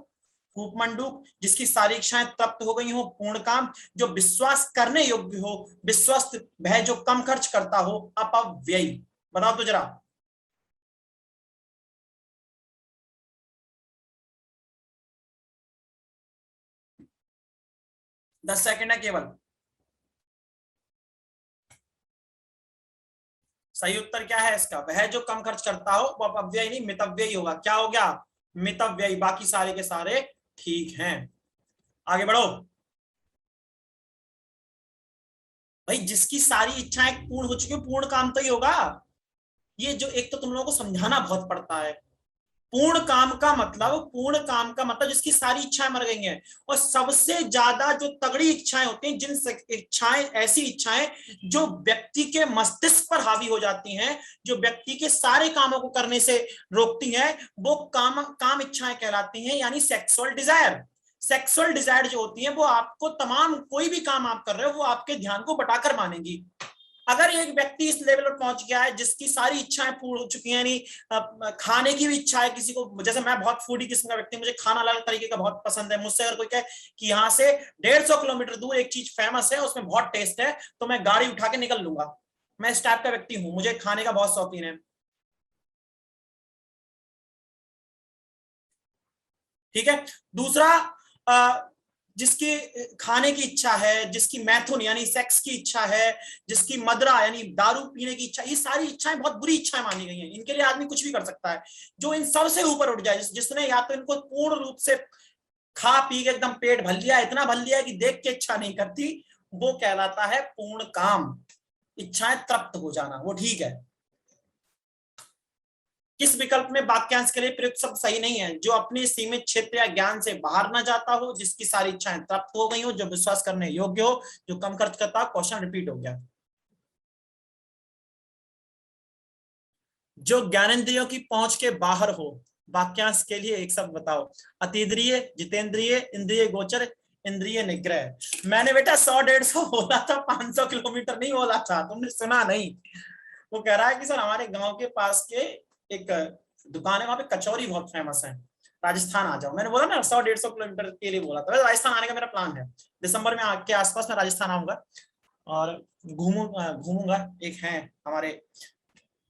कूपमंडूक जिसकी सारी इच्छाएं तृप्त हो गई हो, पूर्ण काम जो विश्वास करने योग्य हो, विश्वस्त वह जो कम खर्च करता हो, अपव्ययी। बताओ तो जरा। 10 सेकंड है केवल। सही उत्तर क्या है इसका? वह जो कम खर्च करता हो वो अपव्यय नहीं मितव्ययी होगा। क्या हो गया? मितव्ययी। बाकी सारे के सारे ठीक हैं। आगे बढ़ो भाई। जिसकी सारी इच्छाएं पूर्ण हो चुकी, पूर्ण काम तो ही होगा। ये जो एक तो तुम लोगों को समझाना बहुत पड़ता है। पूर्ण काम का मतलब, पूर्ण काम का मतलब जिसकी सारी इच्छाएं मर गई हैं। और सबसे ज्यादा जो तगड़ी इच्छाएं होती हैं, जिन इच्छाएं, ऐसी इच्छाएं जो व्यक्ति के मस्तिष्क पर हावी हो जाती हैं, जो व्यक्ति के सारे कामों को करने से रोकती हैं, वो काम इच्छाएं कहलाती हैं, यानी सेक्सुअल डिजायर। सेक्सुअल डिजायर जो होती है वो आपको, तमाम कोई भी काम आप कर रहे हो वो आपके ध्यान को बटाकर मानेंगी। अगर एक व्यक्ति इस लेवल पर पहुंच गया है जिसकी सारी इच्छाएं पूर्ण हो चुकी हैं, यानी खाने की भी इच्छा है किसी को, जैसे मैं बहुत फूडी किस्म का व्यक्ति, मुझे खाना अलग तरीके का बहुत पसंद है। मुझसे अगर कोई कहे कि यहाँ से 150 किलोमीटर दूर एक चीज फेमस है, उसमें बहुत टेस्ट है, तो मैं गाड़ी उठा के निकल लूंगा। मैं इस टाइप का व्यक्ति हूं, मुझे खाने का बहुत शौकीन है। ठीक है। दूसरा, जिसकी खाने की इच्छा है, जिसकी मैथुन यानी सेक्स की इच्छा है, जिसकी मदरा यानी दारू पीने की इच्छा, ये सारी इच्छाएं बहुत बुरी इच्छाएं मानी गई हैं। इनके लिए आदमी कुछ भी कर सकता है। जो इन सबसे ऊपर उठ जाए, जिसने या तो इनको पूर्ण रूप से खा पी के एकदम पेट भर लिया, इतना भर लिया कि देख के इच्छा नहीं करती, वो कहलाता है पूर्ण काम, इच्छाएं तृप्त हो जाना, वो ठीक है। किस विकल्प में वाक्यांश के लिए प्रयुक्त शब्द सही नहीं है? जो अपने सीमित क्षेत्र या ज्ञान से बाहर न जाता हो, जिसकी सारी इच्छाएं तृप्त हो गई हो, जो विश्वास करने योग्य हो, जो कम खर्च करता हो। क्वेश्चन रिपीट हो गया। जो ज्ञानेंद्रियों की पहुंच के बाहर हो। वाक्यांश के लिए एक शब्द बताओ। अतीन्द्रिय, जितेंद्रिय, इंद्रिय गोचर, इंद्रिय निग्रह। मैंने बेटा 100-150 बोला था, 500 किलोमीटर नहीं बोला था, तुमने सुना नहीं। वो कह रहा है कि सर हमारे गांव के पास के एक दुकान है, वहां पे कचौरी बहुत फेमस है, राजस्थान आ जाओ। मैंने बोला ना 100-150 किलोमीटर के लिए बोला था। राजस्थान आने का मेरा प्लान है, दिसंबर में के आसपास में राजस्थान आऊंगा और घूमूंगा। एक है हमारे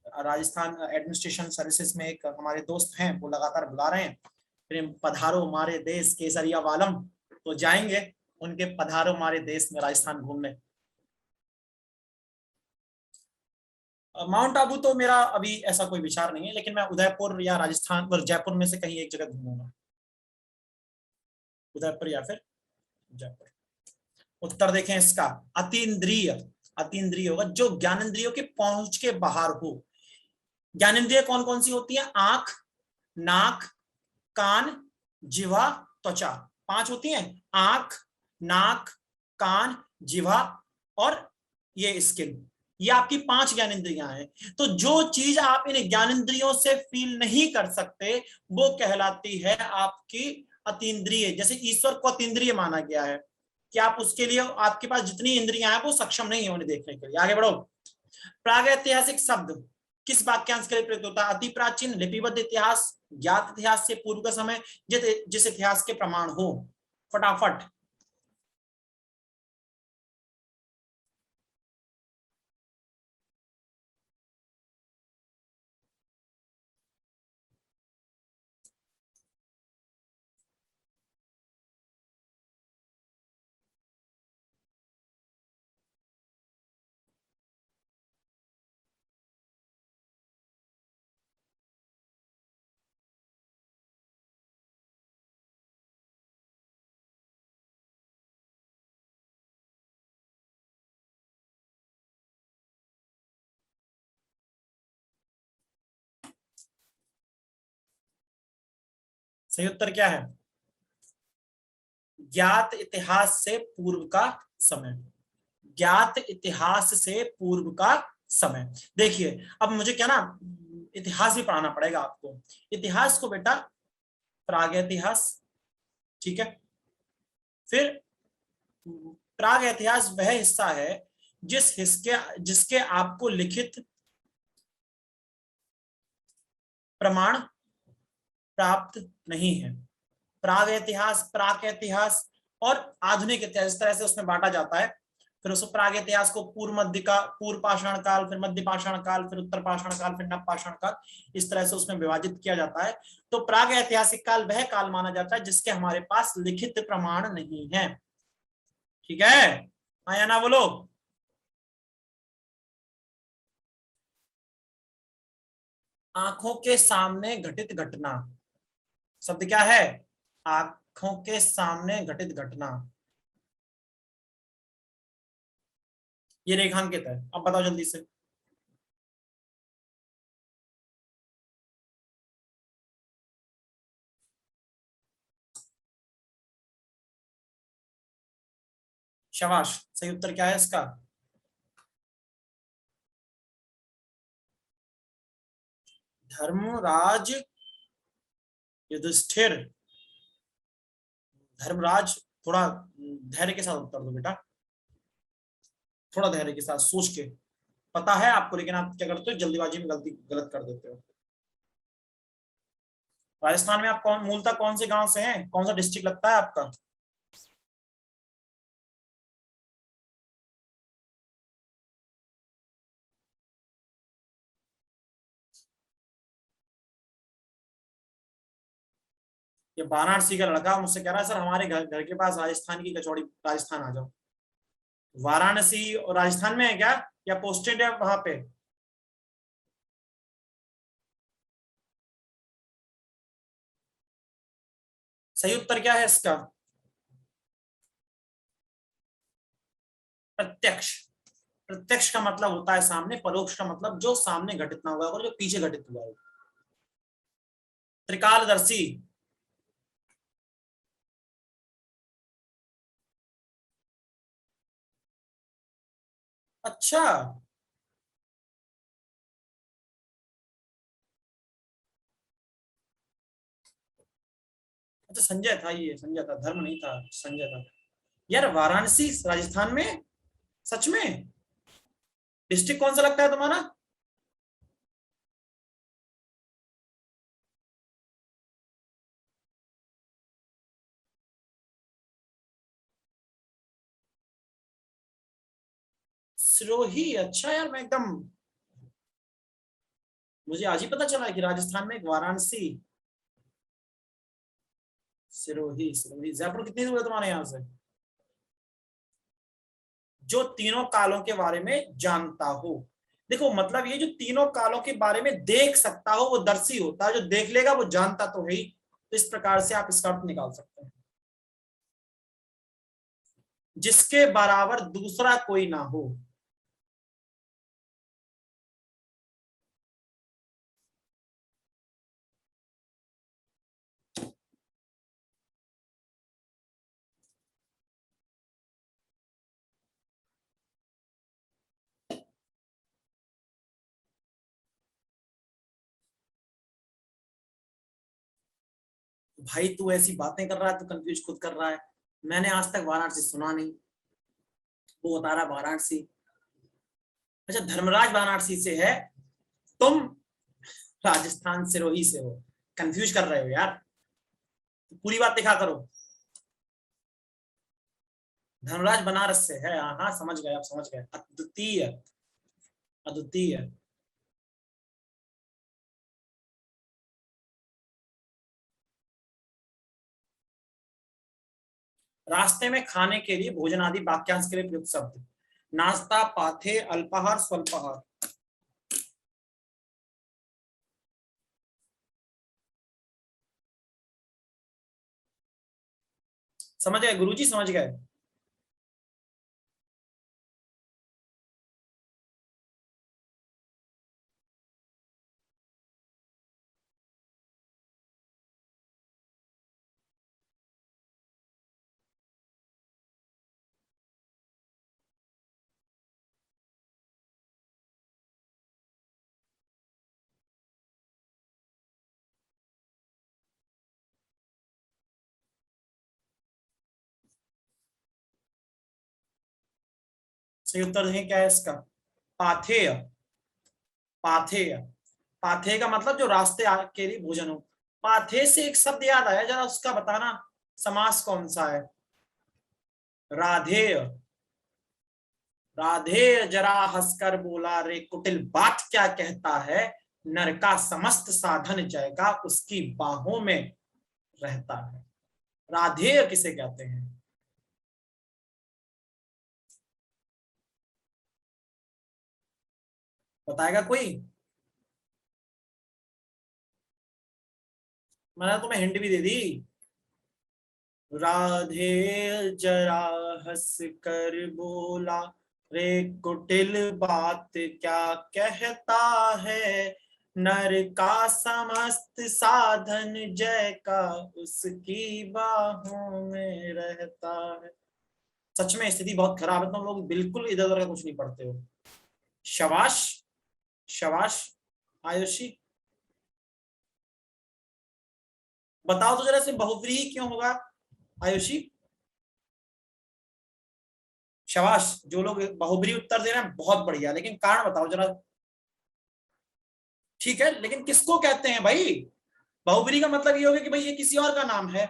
राजस्थान एडमिनिस्ट्रेशन सर्विसेज में एक हमारे दोस्त हैं, वो लगातार बुला रहे हैं, फिर पधारो हमारे देश केसरिया वालम, तो जाएंगे उनके पधारो हमारे देश में राजस्थान घूमने। माउंट आबू तो मेरा अभी ऐसा कोई विचार नहीं है, लेकिन मैं उदयपुर या राजस्थान और जयपुर में से कहीं एक जगह घूमूंगा, उदयपुर या फिर जयपुर। उत्तर देखें इसका। अतीन्द्रिय, अतीन्द्रिय होगा जो ज्ञानेंद्रियों के पहुंच के बाहर हो। ज्ञानेंद्रिय कौन कौन सी होती है? आंख, नाक, कान, जिह्वा, त्वचा। 5 होती हैं। आंख, नाक, कान, जिह्वा और ये स्किन। ये आपकी 5 ज्ञानेंद्रियां हैं। तो जो चीज आप इन ज्ञानेंद्रियों से फील नहीं कर सकते, वो कहलाती है आपकी अतीन्द्रिय। जैसे ईश्वर को अतीन्द्रिय माना गया है कि आप उसके लिए, आपके पास जितनी इंद्रियां हैं वो सक्षम नहीं है उन्हें देखने के लिए। आगे बढ़ो। प्रागैतिहासिक शब्द किस वाक्यांश के लिए प्रयुक्त होता है? अति प्राचीन, लिपिबद्ध इतिहास, ज्ञात इतिहास से पूर्व का समय, जिस इतिहास के प्रमाण हो। फटाफट। सही उत्तर क्या है? ज्ञात इतिहास से पूर्व का समय। ज्ञात इतिहास से पूर्व का समय। देखिए अब मुझे क्या ना, इतिहास भी पढ़ाना पड़ेगा आपको। इतिहास को बेटा प्रागैतिहास, ठीक है। फिर प्रागैतिहास वह हिस्सा है जिसके आपको लिखित प्रमाण प्राप्त नहीं है। प्राग इतिहास, प्राक इतिहास और आधुनिक इतिहास, इस तरह से उसमें बांटा जाता है। फिर उस प्राग इतिहास को पूर्व मध्य का, पूर्व पाषाण काल, फिर मध्य पाषाण काल, फिर उत्तर पाषाण काल, फिर नव पाषाण काल, इस तरह से उसमें विभाजित किया जाता है। तो प्राग ऐतिहासिक काल वह काल माना जाता है जिसके हमारे पास लिखित प्रमाण नहीं है। ठीक है, हाँ या ना बोलो। आंखों के सामने घटित घटना, शब्द क्या है? आंखों के सामने घटित घटना। ये रेखांकित है, अब बताओ जल्दी से। शाबाश, सही उत्तर क्या है इसका? धर्मराज युधिष्ठिर। धर्मराज, थोड़ा धैर्य के साथ उत्तर दो बेटा, थोड़ा धैर्य के साथ सोच के। पता है आपको, लेकिन आप क्या करते हो, जल्दीबाजी में गलत कर देते हो। राजस्थान में आप मूलतः कौन से गांव से हैं? कौन सा डिस्ट्रिक्ट लगता है आपका? ये वाराणसी का लड़का मुझसे कह रहा है सर हमारे घर घर के पास राजस्थान की कचौड़ी, राजस्थान आ जाओ। वाराणसी और राजस्थान में है क्या, या पोस्टेड है वहां पे? सही उत्तर क्या है इसका? प्रत्यक्ष। प्रत्यक्ष का मतलब होता है सामने, परोक्ष का मतलब जो सामने घटित ना हुआ और जो पीछे घटित हुआ है। त्रिकालदर्शी। अच्छा अच्छा, संजय था, ये संजय था, धर्म नहीं था, संजय था। यार वाराणसी राजस्थान में? सच में? डिस्ट्रिक्ट कौन सा लगता है तुम्हारा? सिरोही? अच्छा यार, मैं एकदम, मुझे आज ही पता चला कि राजस्थान में एक वाराणसी। सिरोही, सिरोही। जयपुर कितनी दूर है तुम्हारे यहाँ से? जो तीनों कालों के बारे में जानता हो। देखो मतलब ये जो तीनों कालों के बारे में देख सकता हो वो दर्शी होता है, जो देख लेगा वो जानता तो है ही। तो इस प्रकार से आप इसका अर्थ निकाल सकते हैं, जिसके बराबर दूसरा कोई ना हो। भाई तू ऐसी बातें कर रहा है, तू कंफ्यूज खुद कर रहा है। मैंने आज तक वाराणसी सुना नहीं, वो बता रहा वाराणसी। अच्छा, धर्मराज वाराणसी से है, तुम राजस्थान सिरोही से हो। कंफ्यूज कर रहे हो यार, पूरी बात दिखा करो। धर्मराज बनारस से है, हाँ हाँ समझ गए, आप समझ गए। अद्वितीय, अद्वितीय। रास्ते में खाने के लिए, भोजन आदि वाक्यांश के लिए प्रयुक्त शब्द। नाश्ता, पाथे, अल्पाहार, स्वल्पाहार। समझ गए गुरुजी, समझ गए। सही उत्तर देखें क्या है इसका? पाथेय। पाथेय। पाथे का मतलब जो रास्ते के लिए भोजन हो। पाथे से एक शब्द याद आया, जरा उसका बताना, समास कौन सा है? राधेय। राधेय जरा हंसकर बोला रे कुटिल बात क्या कहता है, नर का समस्त साधन जय का उसकी बाहों में रहता है। राधेय किसे कहते हैं? बताएगा कोई? मैंने तुम्हें हिंट भी दे दी। राधे जरा हंस कर बोला रे कुटिल बात क्या कहता है, नर का समस्त साधन जय का उसकी बाहों में रहता है। सच में स्थिति बहुत खराब है, तुम लोग बिल्कुल इधर उधर का कुछ नहीं पढ़ते हो। शाबाश, शाबाश आयुषी। बताओ तो जरा, से बहुव्रीहि क्यों होगा आयुषी? शाबाश, जो लोग बहुब्री उत्तर दे रहे हैं बहुत बढ़िया, लेकिन कारण बताओ जरा। ठीक है, लेकिन किसको कहते हैं भाई? बहुब्री का मतलब ये होगा कि भाई ये किसी और का नाम है।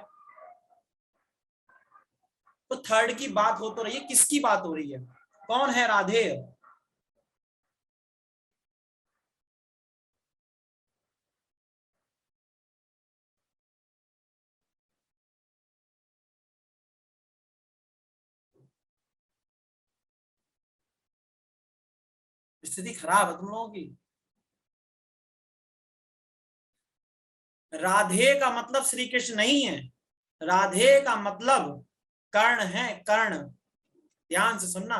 तो थर्ड की बात हो तो रही है, किसकी बात हो रही है? कौन है राधे? स्थिति खराब है तुम लोगों की। राधे का मतलब श्री कृष्ण नहीं है, राधे का मतलब कर्ण है, कर्ण। ध्यान से सुनना,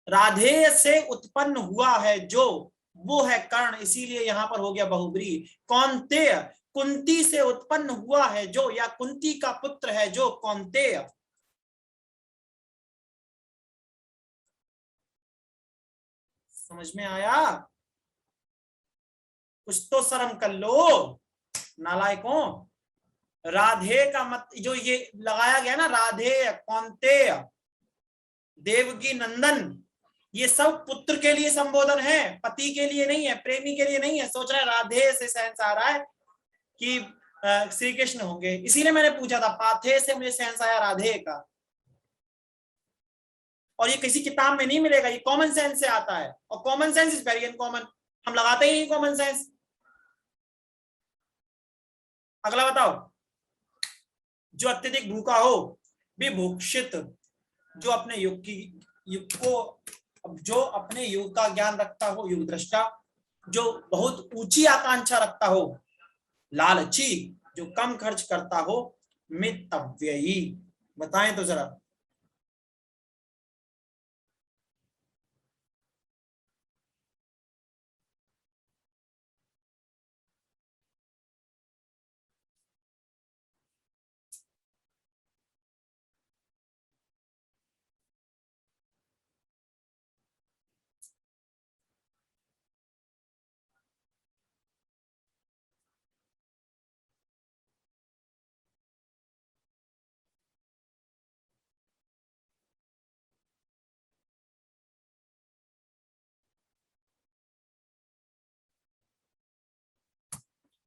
राधे से उत्पन्न हुआ है जो, वो है कर्ण, इसीलिए यहां पर हो गया बहुब्री। कौन्तेय, कुंती से उत्पन्न हुआ है जो, या कुंती का पुत्र है जो, कौन्तेय। समझ में आया? कुछ तो शर्म कर लो नालायकों। राधे का मत, जो ये लगाया गया ना, राधे, कौन्तेय, देवकी नंदन, ये सब पुत्र के लिए संबोधन है, पति के लिए नहीं है, प्रेमी के लिए नहीं है। सोच रहा है राधे से सेंस आ रहा है कि श्री कृष्ण होंगे, इसीलिए मैंने पूछा था, पाथे से मुझे सेंस आया राधे का। और ये किसी किताब में नहीं मिलेगा, ये कॉमन सेंस से आता है, और common sense is very uncommon, हम लगाते ही नहीं कॉमन सेंस। अगला बताओ, जो अत्यधिक भूखा हो, विभुक्षित, जो अपने युग को, जो अपने युग का ज्ञान रखता हो, युग दृष्टा, जो बहुत ऊंची आकांक्षा रखता हो, लालची, जो कम खर्च करता हो, मितव्ययी। बताएं तो जरा।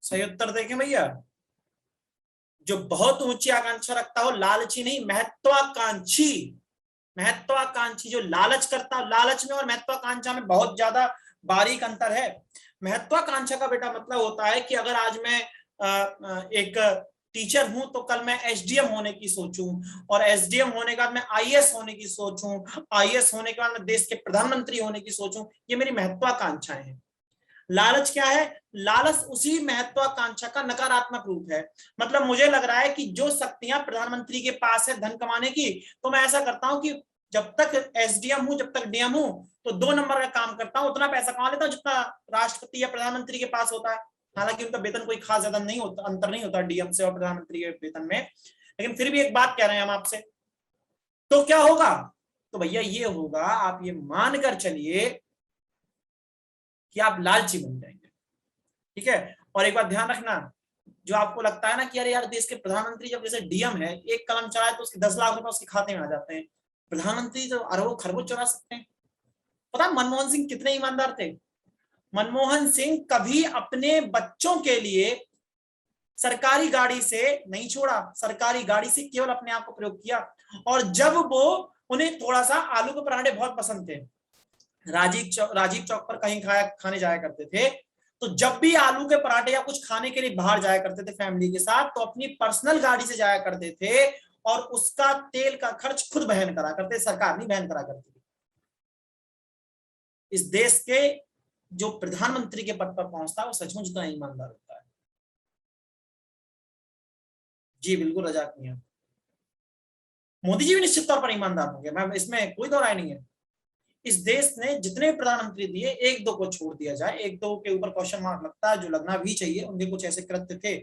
सही उत्तर देखें भैया, जो बहुत ऊंची आकांक्षा रखता हो, लालची नहीं, महत्वाकांक्षी। महत्वाकांक्षी, जो लालच करता हो, लालच में और महत्वाकांक्षा में बहुत ज्यादा बारीक अंतर है। महत्वाकांक्षा का बेटा मतलब होता है कि अगर आज मैं एक टीचर हूं तो कल मैं एसडीएम होने की सोचूं, और एसडीएम होने के बाद मैं आईएएस होने की सोचूं, आईएएस होने के बाद मैं देश के प्रधानमंत्री होने की सोचूं, ये मेरी महत्वाकांक्षाएं हैं। लालच क्या है? लालच उसी महत्वाकांक्षा का नकारात्मक रूप है। मतलब मुझे लग रहा है कि जो शक्तियां प्रधानमंत्री के पास है धन कमाने की, तो मैं ऐसा करता हूं कि जब तक एसडीएम हूं, जब तक डीएम हूं, तो 2 नंबर का काम करता हूं, उतना पैसा कमा लेता हूं जितना राष्ट्रपति या प्रधानमंत्री के पास होता है। हालांकि उनका वेतन कोई खास ज्यादा नहीं होता, अंतर नहीं होता डीएम से और प्रधानमंत्री के वेतन में, लेकिन फिर भी एक बात कह रहे हैं हम आपसे। तो क्या होगा? तो भैया ये होगा, आप ये मानकर चलिए कि आप लालची बन जाएंगे। ठीक है? और एक बात ध्यान रखना, जो आपको लगता है ना कि अरे यार देश के प्रधानमंत्री जब जैसे डीएम है, एक कलम चलाए तो उसके 10 लाख रुपए उसके खाते में आ जाते हैं, प्रधानमंत्री तो अरबों खरबों चुरा सकते हैं। पता मनमोहन सिंह कितने ईमानदार थे? मनमोहन सिंह कभी अपने बच्चों के लिए सरकारी गाड़ी से नहीं छोड़ा, सरकारी गाड़ी से केवल अपने आप को प्रयोग किया। और जब वो, उन्हें थोड़ा सा आलू के पराठे बहुत पसंद थे, राजीव चौक पर कहीं खाने जाया करते थे, तो जब भी आलू के पराठे या कुछ खाने के लिए बाहर जाया करते थे फैमिली के साथ, तो अपनी पर्सनल गाड़ी से जाया करते थे, और उसका तेल का खर्च खुद वहन करा करते, सरकार नहीं वहन करा करती थी। इस देश के जो प्रधानमंत्री के पद पर पहुंचता है वो सचमुच इतना ईमानदार होता है। जी बिल्कुल रजाक मियां, मोदी जी भी निश्चित तौर पर ईमानदार होंगे, मैं इसमें कोई दो राय नहीं है। इस देश ने जितने प्रधानमंत्री दिए, 1-2 को छोड़ दिया जाए, 1-2 के ऊपर क्वेश्चन मार्क लगता है, जो लगना भी चाहिए, उनके कुछ ऐसे कृत्य थे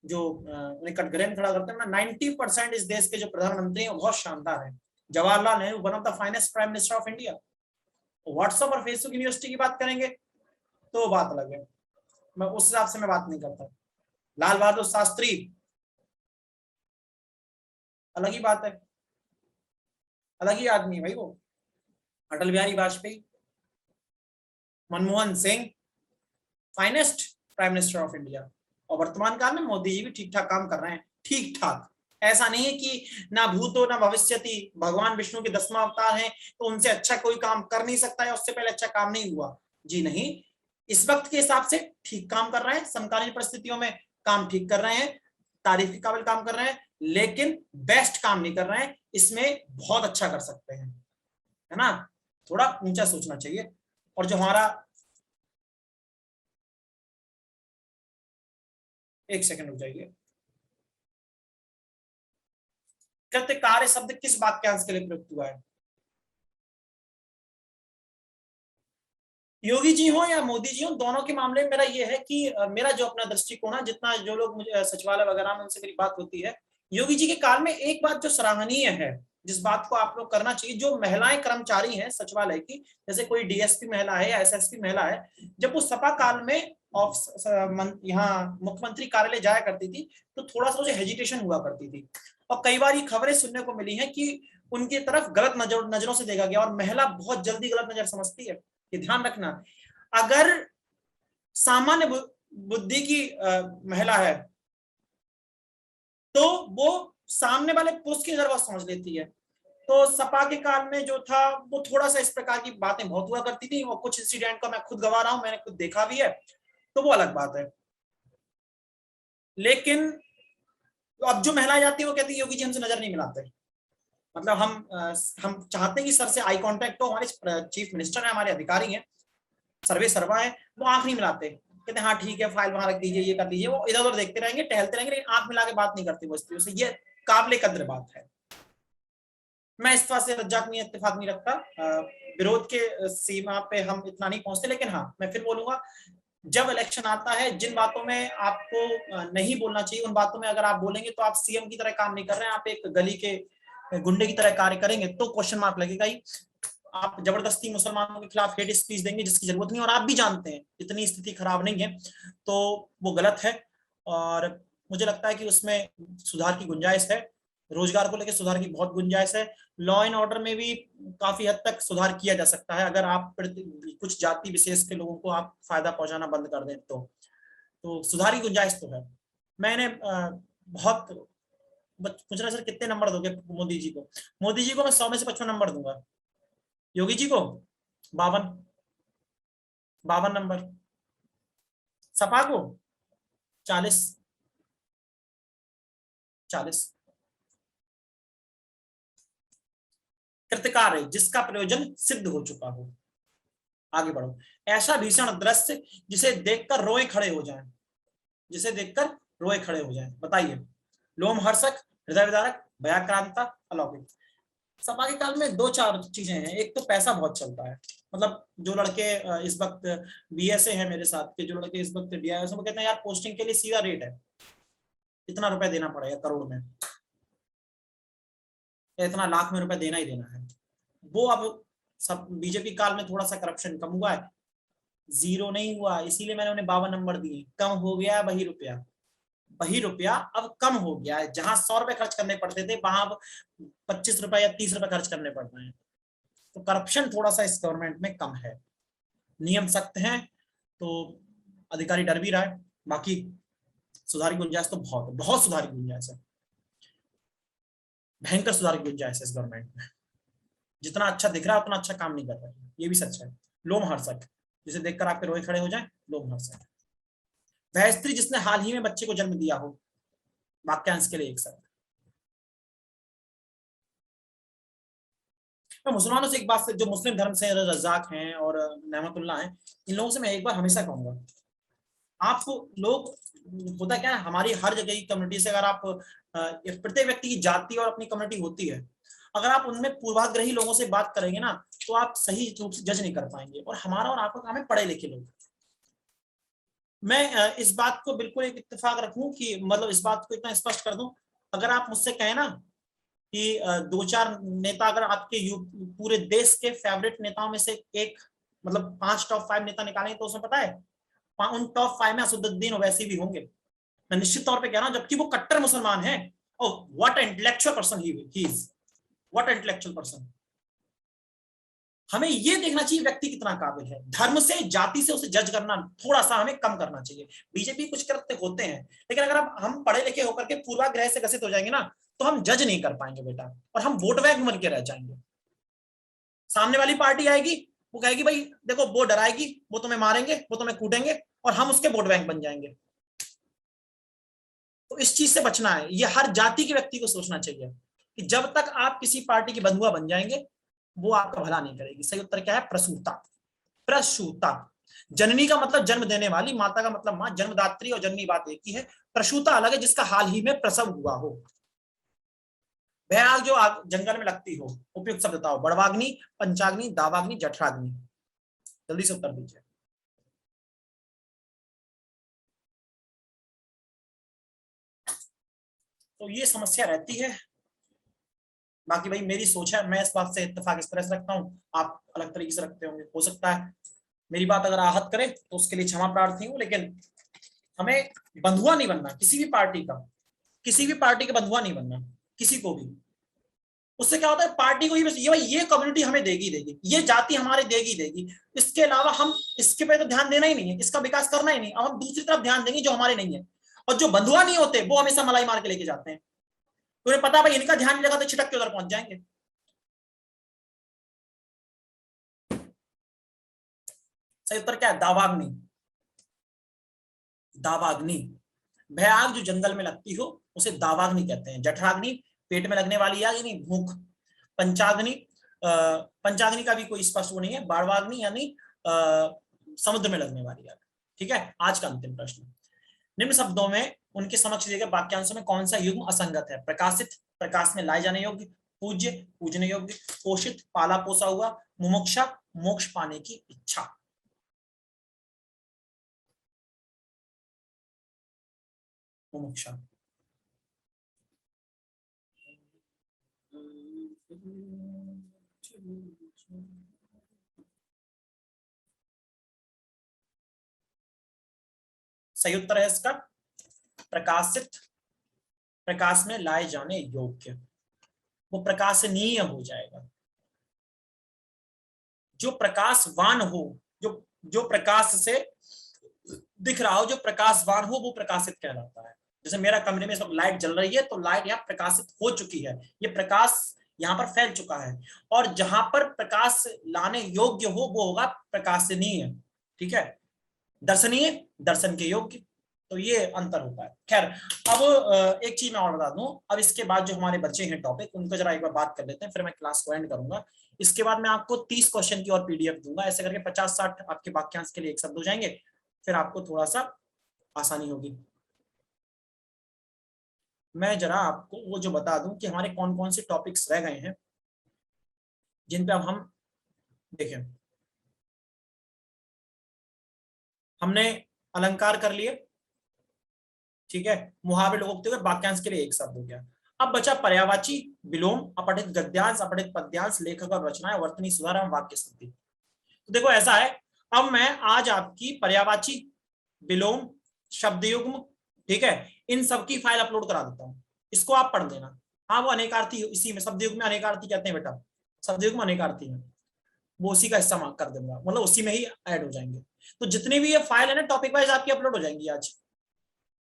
जो उन्हें कटघरे में खड़ा करते हैं। 90% इस देश के जो प्रधानमंत्री हैं बहुत शानदार हैं। Jawaharlal Nehru, one of the finest prime minister of India. WhatsApp और फेसबुक यूनिवर्सिटी की बात करेंगे तो बात अलग है, मैं उस हिसाब से मैं बात नहीं करता। लाल बहादुर शास्त्री, अलग ही बात है, अलग ही आदमी है भाई वो। Atal Bihari Vajpayee, Manmohan Singh, finest prime minister of India. और वर्तमान काल में मोदी जी भी ठीक ठाक काम कर रहे हैं, ठीक ठाक। ऐसा नहीं है कि ना भूतो ना भविष्यति, भगवान विष्णु के 10वां अवतार हैं तो उनसे अच्छा कोई काम कर नहीं सकता है, उससे पहले अच्छा काम नहीं हुआ। जी नहीं, इस वक्त के हिसाब से ठीक काम कर रहे हैं, समकालीन परिस्थितियों में काम ठीक कर रहे हैं, तारीफ के काबिल काम कर रहे हैं, लेकिन बेस्ट काम नहीं कर रहे हैं, इसमें बहुत अच्छा कर सकते हैं, है ना? थोड़ा ऊंचा सोचना चाहिए। और जो हमारा, एक सेकंड रुक जाइए, कृत्य कार्य शब्द किस वाक्यांश के लिए प्रयुक्त हुआ है? योगी जी हो या मोदी जी हो, दोनों के मामले में मेरा ये है कि मेरा जो अपना दृष्टिकोण है, जितना जो लोग मुझे सचिवालय वगैरह में उनसे मेरी बात होती है, योगी जी के काल में एक बात जो सराहनीय है, जिस बात को आप लोग करना चाहिए, जो महिलाएं कर्मचारी हैं सचिवालय की, जैसे कोई डीएसपी महिला है या एसएसपी महिला है, जब वो सपा काल में यहाँ मुख्यमंत्री कार्यालय जाया करती थी तो थोड़ा सा मुझे हेजिटेशन हुआ करती थी, और कई बार ये खबरें सुनने को मिली हैं कि उनकी तरफ गलत नजरों से देखा गया, और महिला बहुत जल्दी गलत नजर समझती है। ये ध्यान रखना, अगर सामान्य बुद्धि की महिला है तो वो सामने वाले पुरुष की नजर समझ लेती है। तो सपा के काल में जो था वो थोड़ा सा इस प्रकार की बातें बहुत हुआ करती थी, और कुछ इंसिडेंट का मैं खुद गवा रहा हूं, मैंने खुद देखा भी है, तो वो अलग बात है। लेकिन अब जो महिलाएं जाती है वो कहती है योगी जी हमसे नजर नहीं मिलाते, मतलब हम चाहते हैं कि सर से आई कांटेक्ट हो, हमारे चीफ मिनिस्टर है, हमारे अधिकारी हैं, सर्वे सर्वा है, वो आंख नहीं मिलाते, कहते हैं हाँ ठीक है फाइल वहां रख दीजिए, ये कर दीजिए, वो इधर उधर देखते रहेंगे, टहलते रहेंगे, लेकिन आंख मिला के बात नहीं करते वो स्त्रियों से। ये काबिले कद्र बात है। मैं इस बात से रज्जाक नहीं, इत्तेफाक नहीं रखता, विरोध के सीमा पे हम इतना नहीं पहुंचते, लेकिन हाँ मैं फिर बोलूंगा, जब इलेक्शन आता है जिन बातों में आपको नहीं बोलना चाहिए उन बातों में अगर आप बोलेंगे तो आप सीएम की तरह काम नहीं कर रहे हैं, आप एक गली के गुंडे की तरह कार्य करेंगे तो क्वेश्चन मार्क लगेगा ही। आप जबरदस्ती मुसलमानों के खिलाफ हेट स्पीच देंगे जिसकी जरूरत नहीं, और आप भी जानते हैं इतनी स्थिति खराब नहीं है, तो वो गलत है, और मुझे लगता है कि उसमें सुधार की गुंजाइश है। रोजगार को लेकर सुधार की बहुत गुंजाइश है, लॉ एंड ऑर्डर में भी काफी हद तक सुधार किया जा सकता है अगर आप कुछ जाति विशेष के लोगों को आप फायदा पहुंचाना बंद कर दें तो सुधार की गुंजाइश तो है। मैंने बहुत पूछ रहा सर कितने नंबर दोगे मोदी जी को? मोदी जी को मैं 100 में से 55 नंबर दूंगा, योगी जी को 52 नंबर, सपा को 40। कृतकार है जिसका प्रयोजन सिद्ध हो चुका हो। आगे बढ़ो। ऐसा भीषण दृश्य जिसे देखकर रोए खड़े हो जाएं, जिसे देखकर रोए खड़े हो जाएं, बताइए। लोमहर्षक, हृदय विदारक, भयाक्रांता, अलौकिक। सपा के काल में 2-4 चीजें हैं। एक तो पैसा बहुत चलता है, मतलब जो लड़के इस वक्त बीएसए है मेरे साथ के, जो लड़के इस वक्त बीआईएस वो कहते हैं यार पोस्टिंग के लिए सीधा रेट है, इतना रुपए देना पड़ेगा करोड़ में, इतना लाख में रुपए देना ही देना है। वो अब सब बीजेपी काल में थोड़ा सा करप्शन कम हुआ है, 0 नहीं हुआ, इसीलिए मैंने उन्हें 52 नंबर दिए। कम हो गया वही रुपया अब कम हो गया है। जहां 100 रुपए खर्च करने पड़ते थे वहां अब 25 रुपए या 30 रुपए खर्च करने पड़ रहे हैं। तो करप्शन थोड़ा सा इस गवर्नमेंट में कम है, नियम सख्त हैं तो अधिकारी डर भी रहा है। बाकी सुधार की गुंजाइश तो बहुत सुधार की गुंजाइश है, भयंकर सुधार की गुंजाइश है इस गवर्नमेंट में। जितना अच्छा दिख रहा है उतना अच्छा काम नहीं कर रहा है, ये भी सच है। लोमहर्षक, जिसे देखकर आपके रोए खड़े हो जाए, लोमहर्षक। वह स्त्री जिसने हाल ही में बच्चे को जन्म दिया हो, वाक्यांश के लिए एक शब्द। मैं मुसलमानों से एक बात से, जो मुस्लिम धर्म से रज़ाक हैं और नेमतुल्लाह हैं, इन लोगों से मैं एक बार हमेशा कहूंगा, आप लोग, होता क्या है हमारी हर जगह की कम्युनिटी से, अगर आप प्रत्येक व्यक्ति की जाति और अपनी कम्युनिटी होती है, अगर आप उनमें पूर्वाग्रही लोगों से बात करेंगे ना तो आप सही रूप से जज नहीं कर पाएंगे। और हमारा और आपका काम है पढ़े लिखे लोग। मैं इस बात को बिल्कुल एक इत्तेफाक रखूं कि मतलब इस बात को इतना स्पष्ट कर दूं, अगर आप मुझसे कहें ना कि 2-4 नेता अगर आपके पूरे देश के फेवरेट नेताओं में से एक, मतलब 5 टॉप 5 नेता निकालेंगे तो उसमें पता है उन टॉप 5 में असदुद्दीन ओवैसी भी होंगे। मैं निश्चित तौर पे कह रहा हूं, जबकि वो कट्टर मुसलमान हैं। Oh what intellectual person he is, what intellectual person. हमें ये देखना चाहिए व्यक्ति कितना काबिल है, धर्म से जाति से उसे जज करना थोड़ा सा हमें कम करना चाहिए। बीजेपी कुछ कृत्य होते हैं, लेकिन अगर हम पढ़े लिखे होकर के पूर्वाग्रह से ग्रसित हो जाएंगे ना तो हम जज नहीं कर पाएंगे बेटा, और हम वोट बैंक बन के रह जाएंगे। सामने वाली पार्टी आएगी, वो कहेगी भाई देखो, वो डराएगी, वो तुम्हें मारेंगे, वो तुम्हें कूटेंगे, और हम उसके वोट बैंक बन जाएंगे। तो इस चीज से बचना है। ये हर जाति के व्यक्ति को सोचना चाहिए कि जब तक आप किसी पार्टी की बंधुआ बन जाएंगे वो आपका भला नहीं करेगी। सही उत्तर क्या है? प्रसूता। प्रसूता। जननी का मतलब जन्म देने वाली, माता का मतलब मां, जन्मदात्री और जननी बात एक ही है। प्रसूता अलग है, जिसका हाल ही में प्रसव हुआ हो। वह आग जो आग जंगल में लगती हो। उपयुक्त शब्द बताओ। बड़वाग्नि, पंचाग्नि, दावाग्नि, जठराग्नि। जल्दी से उत्तर दीजिए। तो ये समस्या रहती है। बाकी भाई मेरी सोच है, मैं इस बात से इत्तेफाक इस तरह से रखता हूँ, आप अलग तरीके से रखते होंगे, हो सकता है मेरी बात अगर आहत करे तो उसके लिए क्षमा प्रार्थी हूँ। लेकिन हमें बंधुआ नहीं बनना किसी भी पार्टी का, किसी भी पार्टी का बंधुआ नहीं बनना किसी को भी। उससे क्या होता है, पार्टी को ही बस ये भाई ये कम्युनिटी हमें देगी देगी, ये जाति हमारे देगी देगी, इसके अलावा हम इसके पे तो ध्यान देना ही नहीं है, इसका विकास करना ही नहीं। अब हम दूसरी तरफ ध्यान देंगे जो हमारे नहीं है। और जो बंधुआ नहीं होते वो हमेशा मलाई मार के लेके जाते हैं। तुम्हें पता भाई इनका ध्यान नहीं लगा तो छिटक के उधर पहुंच जाएंगे। सही उत्तर क्या है? दावाग्नि। दावाग्नि भय आग जो जंगल में लगती हो उसे दावाग्नि कहते हैं। जठराग्नि पेट में लगने वाली आग यानी भूख। पंचाग्नि पंचाग्नि का भी कोई स्पष्ट वो नहीं है। बाड़वाग्नि यानी समुद्र में लगने वाली आग। ठीक है, आज का अंतिम प्रश्न। निम्न शब्दों में उनके समक्ष दिए गए वाक्यांशों में कौन सा युग्म असंगत है? प्रकाशित, प्रकाश में लाए जाने योग्य। पूज्य, पूजने योग्य। पोषित, पाला पोसा हुआ। मुमुक्षा, मोक्ष पाने की इच्छा। मुमुक्षा। सही उत्तर है इसका प्रकाशित, प्रकाश में लाए जाने योग्य। वो प्रकाशनीय हो जाएगा। जो प्रकाशवान हो, जो प्रकाश से दिख रहा हो, जो प्रकाशवान हो, वो प्रकाशित कहलाता है। जैसे मेरा कमरे में सब लाइट जल रही है तो लाइट यहाँ प्रकाशित हो चुकी है, ये प्रकाश यहाँ पर फैल चुका है। और जहां पर प्रकाश लाने योग्य हो वो होगा प्रकाशनीय। ठीक है, दर्शनीय, दर्शन के योग्य। तो ये अंतर होता है। खैर, अब एक चीज मैं और बता दूं, अब इसके बाद जो हमारे बच्चे हैं टॉपिक, उनको जरा एक बार बात कर लेते हैं, फिर मैं क्लास को एंड करूंगा। इसके बाद मैं आपको 30 क्वेश्चन की और पीडीएफ दूंगा। ऐसे करके 50-60 आपके वाक्यांश के लिए एक शब्द हो जाएंगे, फिर आपको थोड़ा सा आसानी होगी। मैं जरा आपको वो जो बता दूं कि हमारे कौन कौन से टॉपिक्स रह गए हैं जिन पे अब हम देखें। हमने अलंकार कर लिए, ठीक है, मुहावरे लोगोक्ति हुए, वाक्यांश के लिए एक शब्द हो गया। अब बचा पर्यायवाची, विलोम, अपठित गद्यांश, अपठित पद्यांश, लेखक और रचनाएं, वर्तनी सुधार एवं वाक्य शुद्धि। तो देखो ऐसा है, अब मैं आज आपकी पर्यायवाची, विलोम, शब्दयुग्म, ठीक है, इन सब की फाइल अपलोड करा देता हूँ। इसको आप पढ़ लेना। हाँ, वो अनेकार्थी इसी में, शब्दयुग्म में अनेकार्थी कहते हैं बेटा, शब्दयुग्म अनेकार्थी है, वो उसी का हिस्सा कर दूंगा, मतलब उसी में ही ऐड हो जाएंगे। तो जितनी भी ये फाइल है ना टॉपिक वाइज आपकी अपलोड हो जाएंगी आज,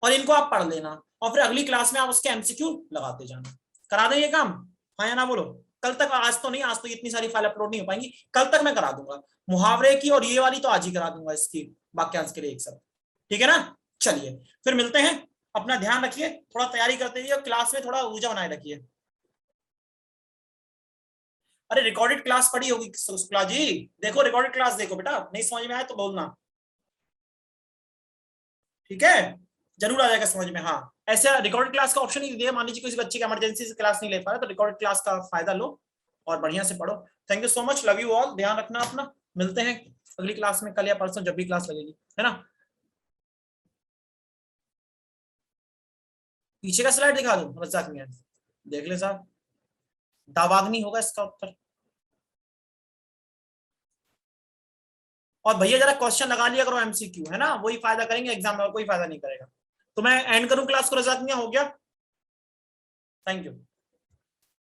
और इनको आप पढ़ लेना, और फिर अगली क्लास में आप उसके एमसीक्यू लगाते जाना। करा दें ये काम? हाँ या ना बोलो। कल तक, आज तो नहीं, आज तो इतनी सारी फाइल अपलोड नहीं हो पाएंगी, कल तक मैं करा दूंगा। मुहावरे की और ये वाली तो आज ही करा दूंगा, इसकी वाक्यांश के लिए एक शब्द। ठीक है ना? चलिए फिर मिलते हैं। अपना ध्यान रखिए, थोड़ा तैयारी करते रहिए, क्लास में थोड़ा ऊर्जा बनाए रखिए। अरे रिकॉर्डेड क्लास पढ़ी होगी शुक्ला जी, देखो रिकॉर्डेड क्लास देखो बेटा, नहीं समझ में आए तो बोलना, ठीक है? जरूर आ जाएगा समझ में। हाँ, ऐसा रिकॉर्डेड क्लास का ऑप्शन ही दिया, मान लीजिए किसी बच्चे का इमरजेंसी से क्लास नहीं ले पा रहा तो रिकॉर्डेड क्लास का फायदा लो और बढ़िया से पढ़ो। Thank you so much, love you all, ध्यान रखना अपना। मिलते हैं अगली क्लास में, कल या परसों, जब भी क्लास लगेगी, है ना? पीछे का स्लाइड दिखा दूं? मजाक नहीं है, देख ले साहब, दावाग्नि होगा इसका उत्तर। और भैया जरा क्वेश्चन लगा लिया करो एमसीक्यू, है ना? वही फायदा करेंगे एग्जाम में, और कोई फायदा नहीं करेगा। तो मैं एंड करूं क्लास को? रजाक मियां हो गया? Thank you.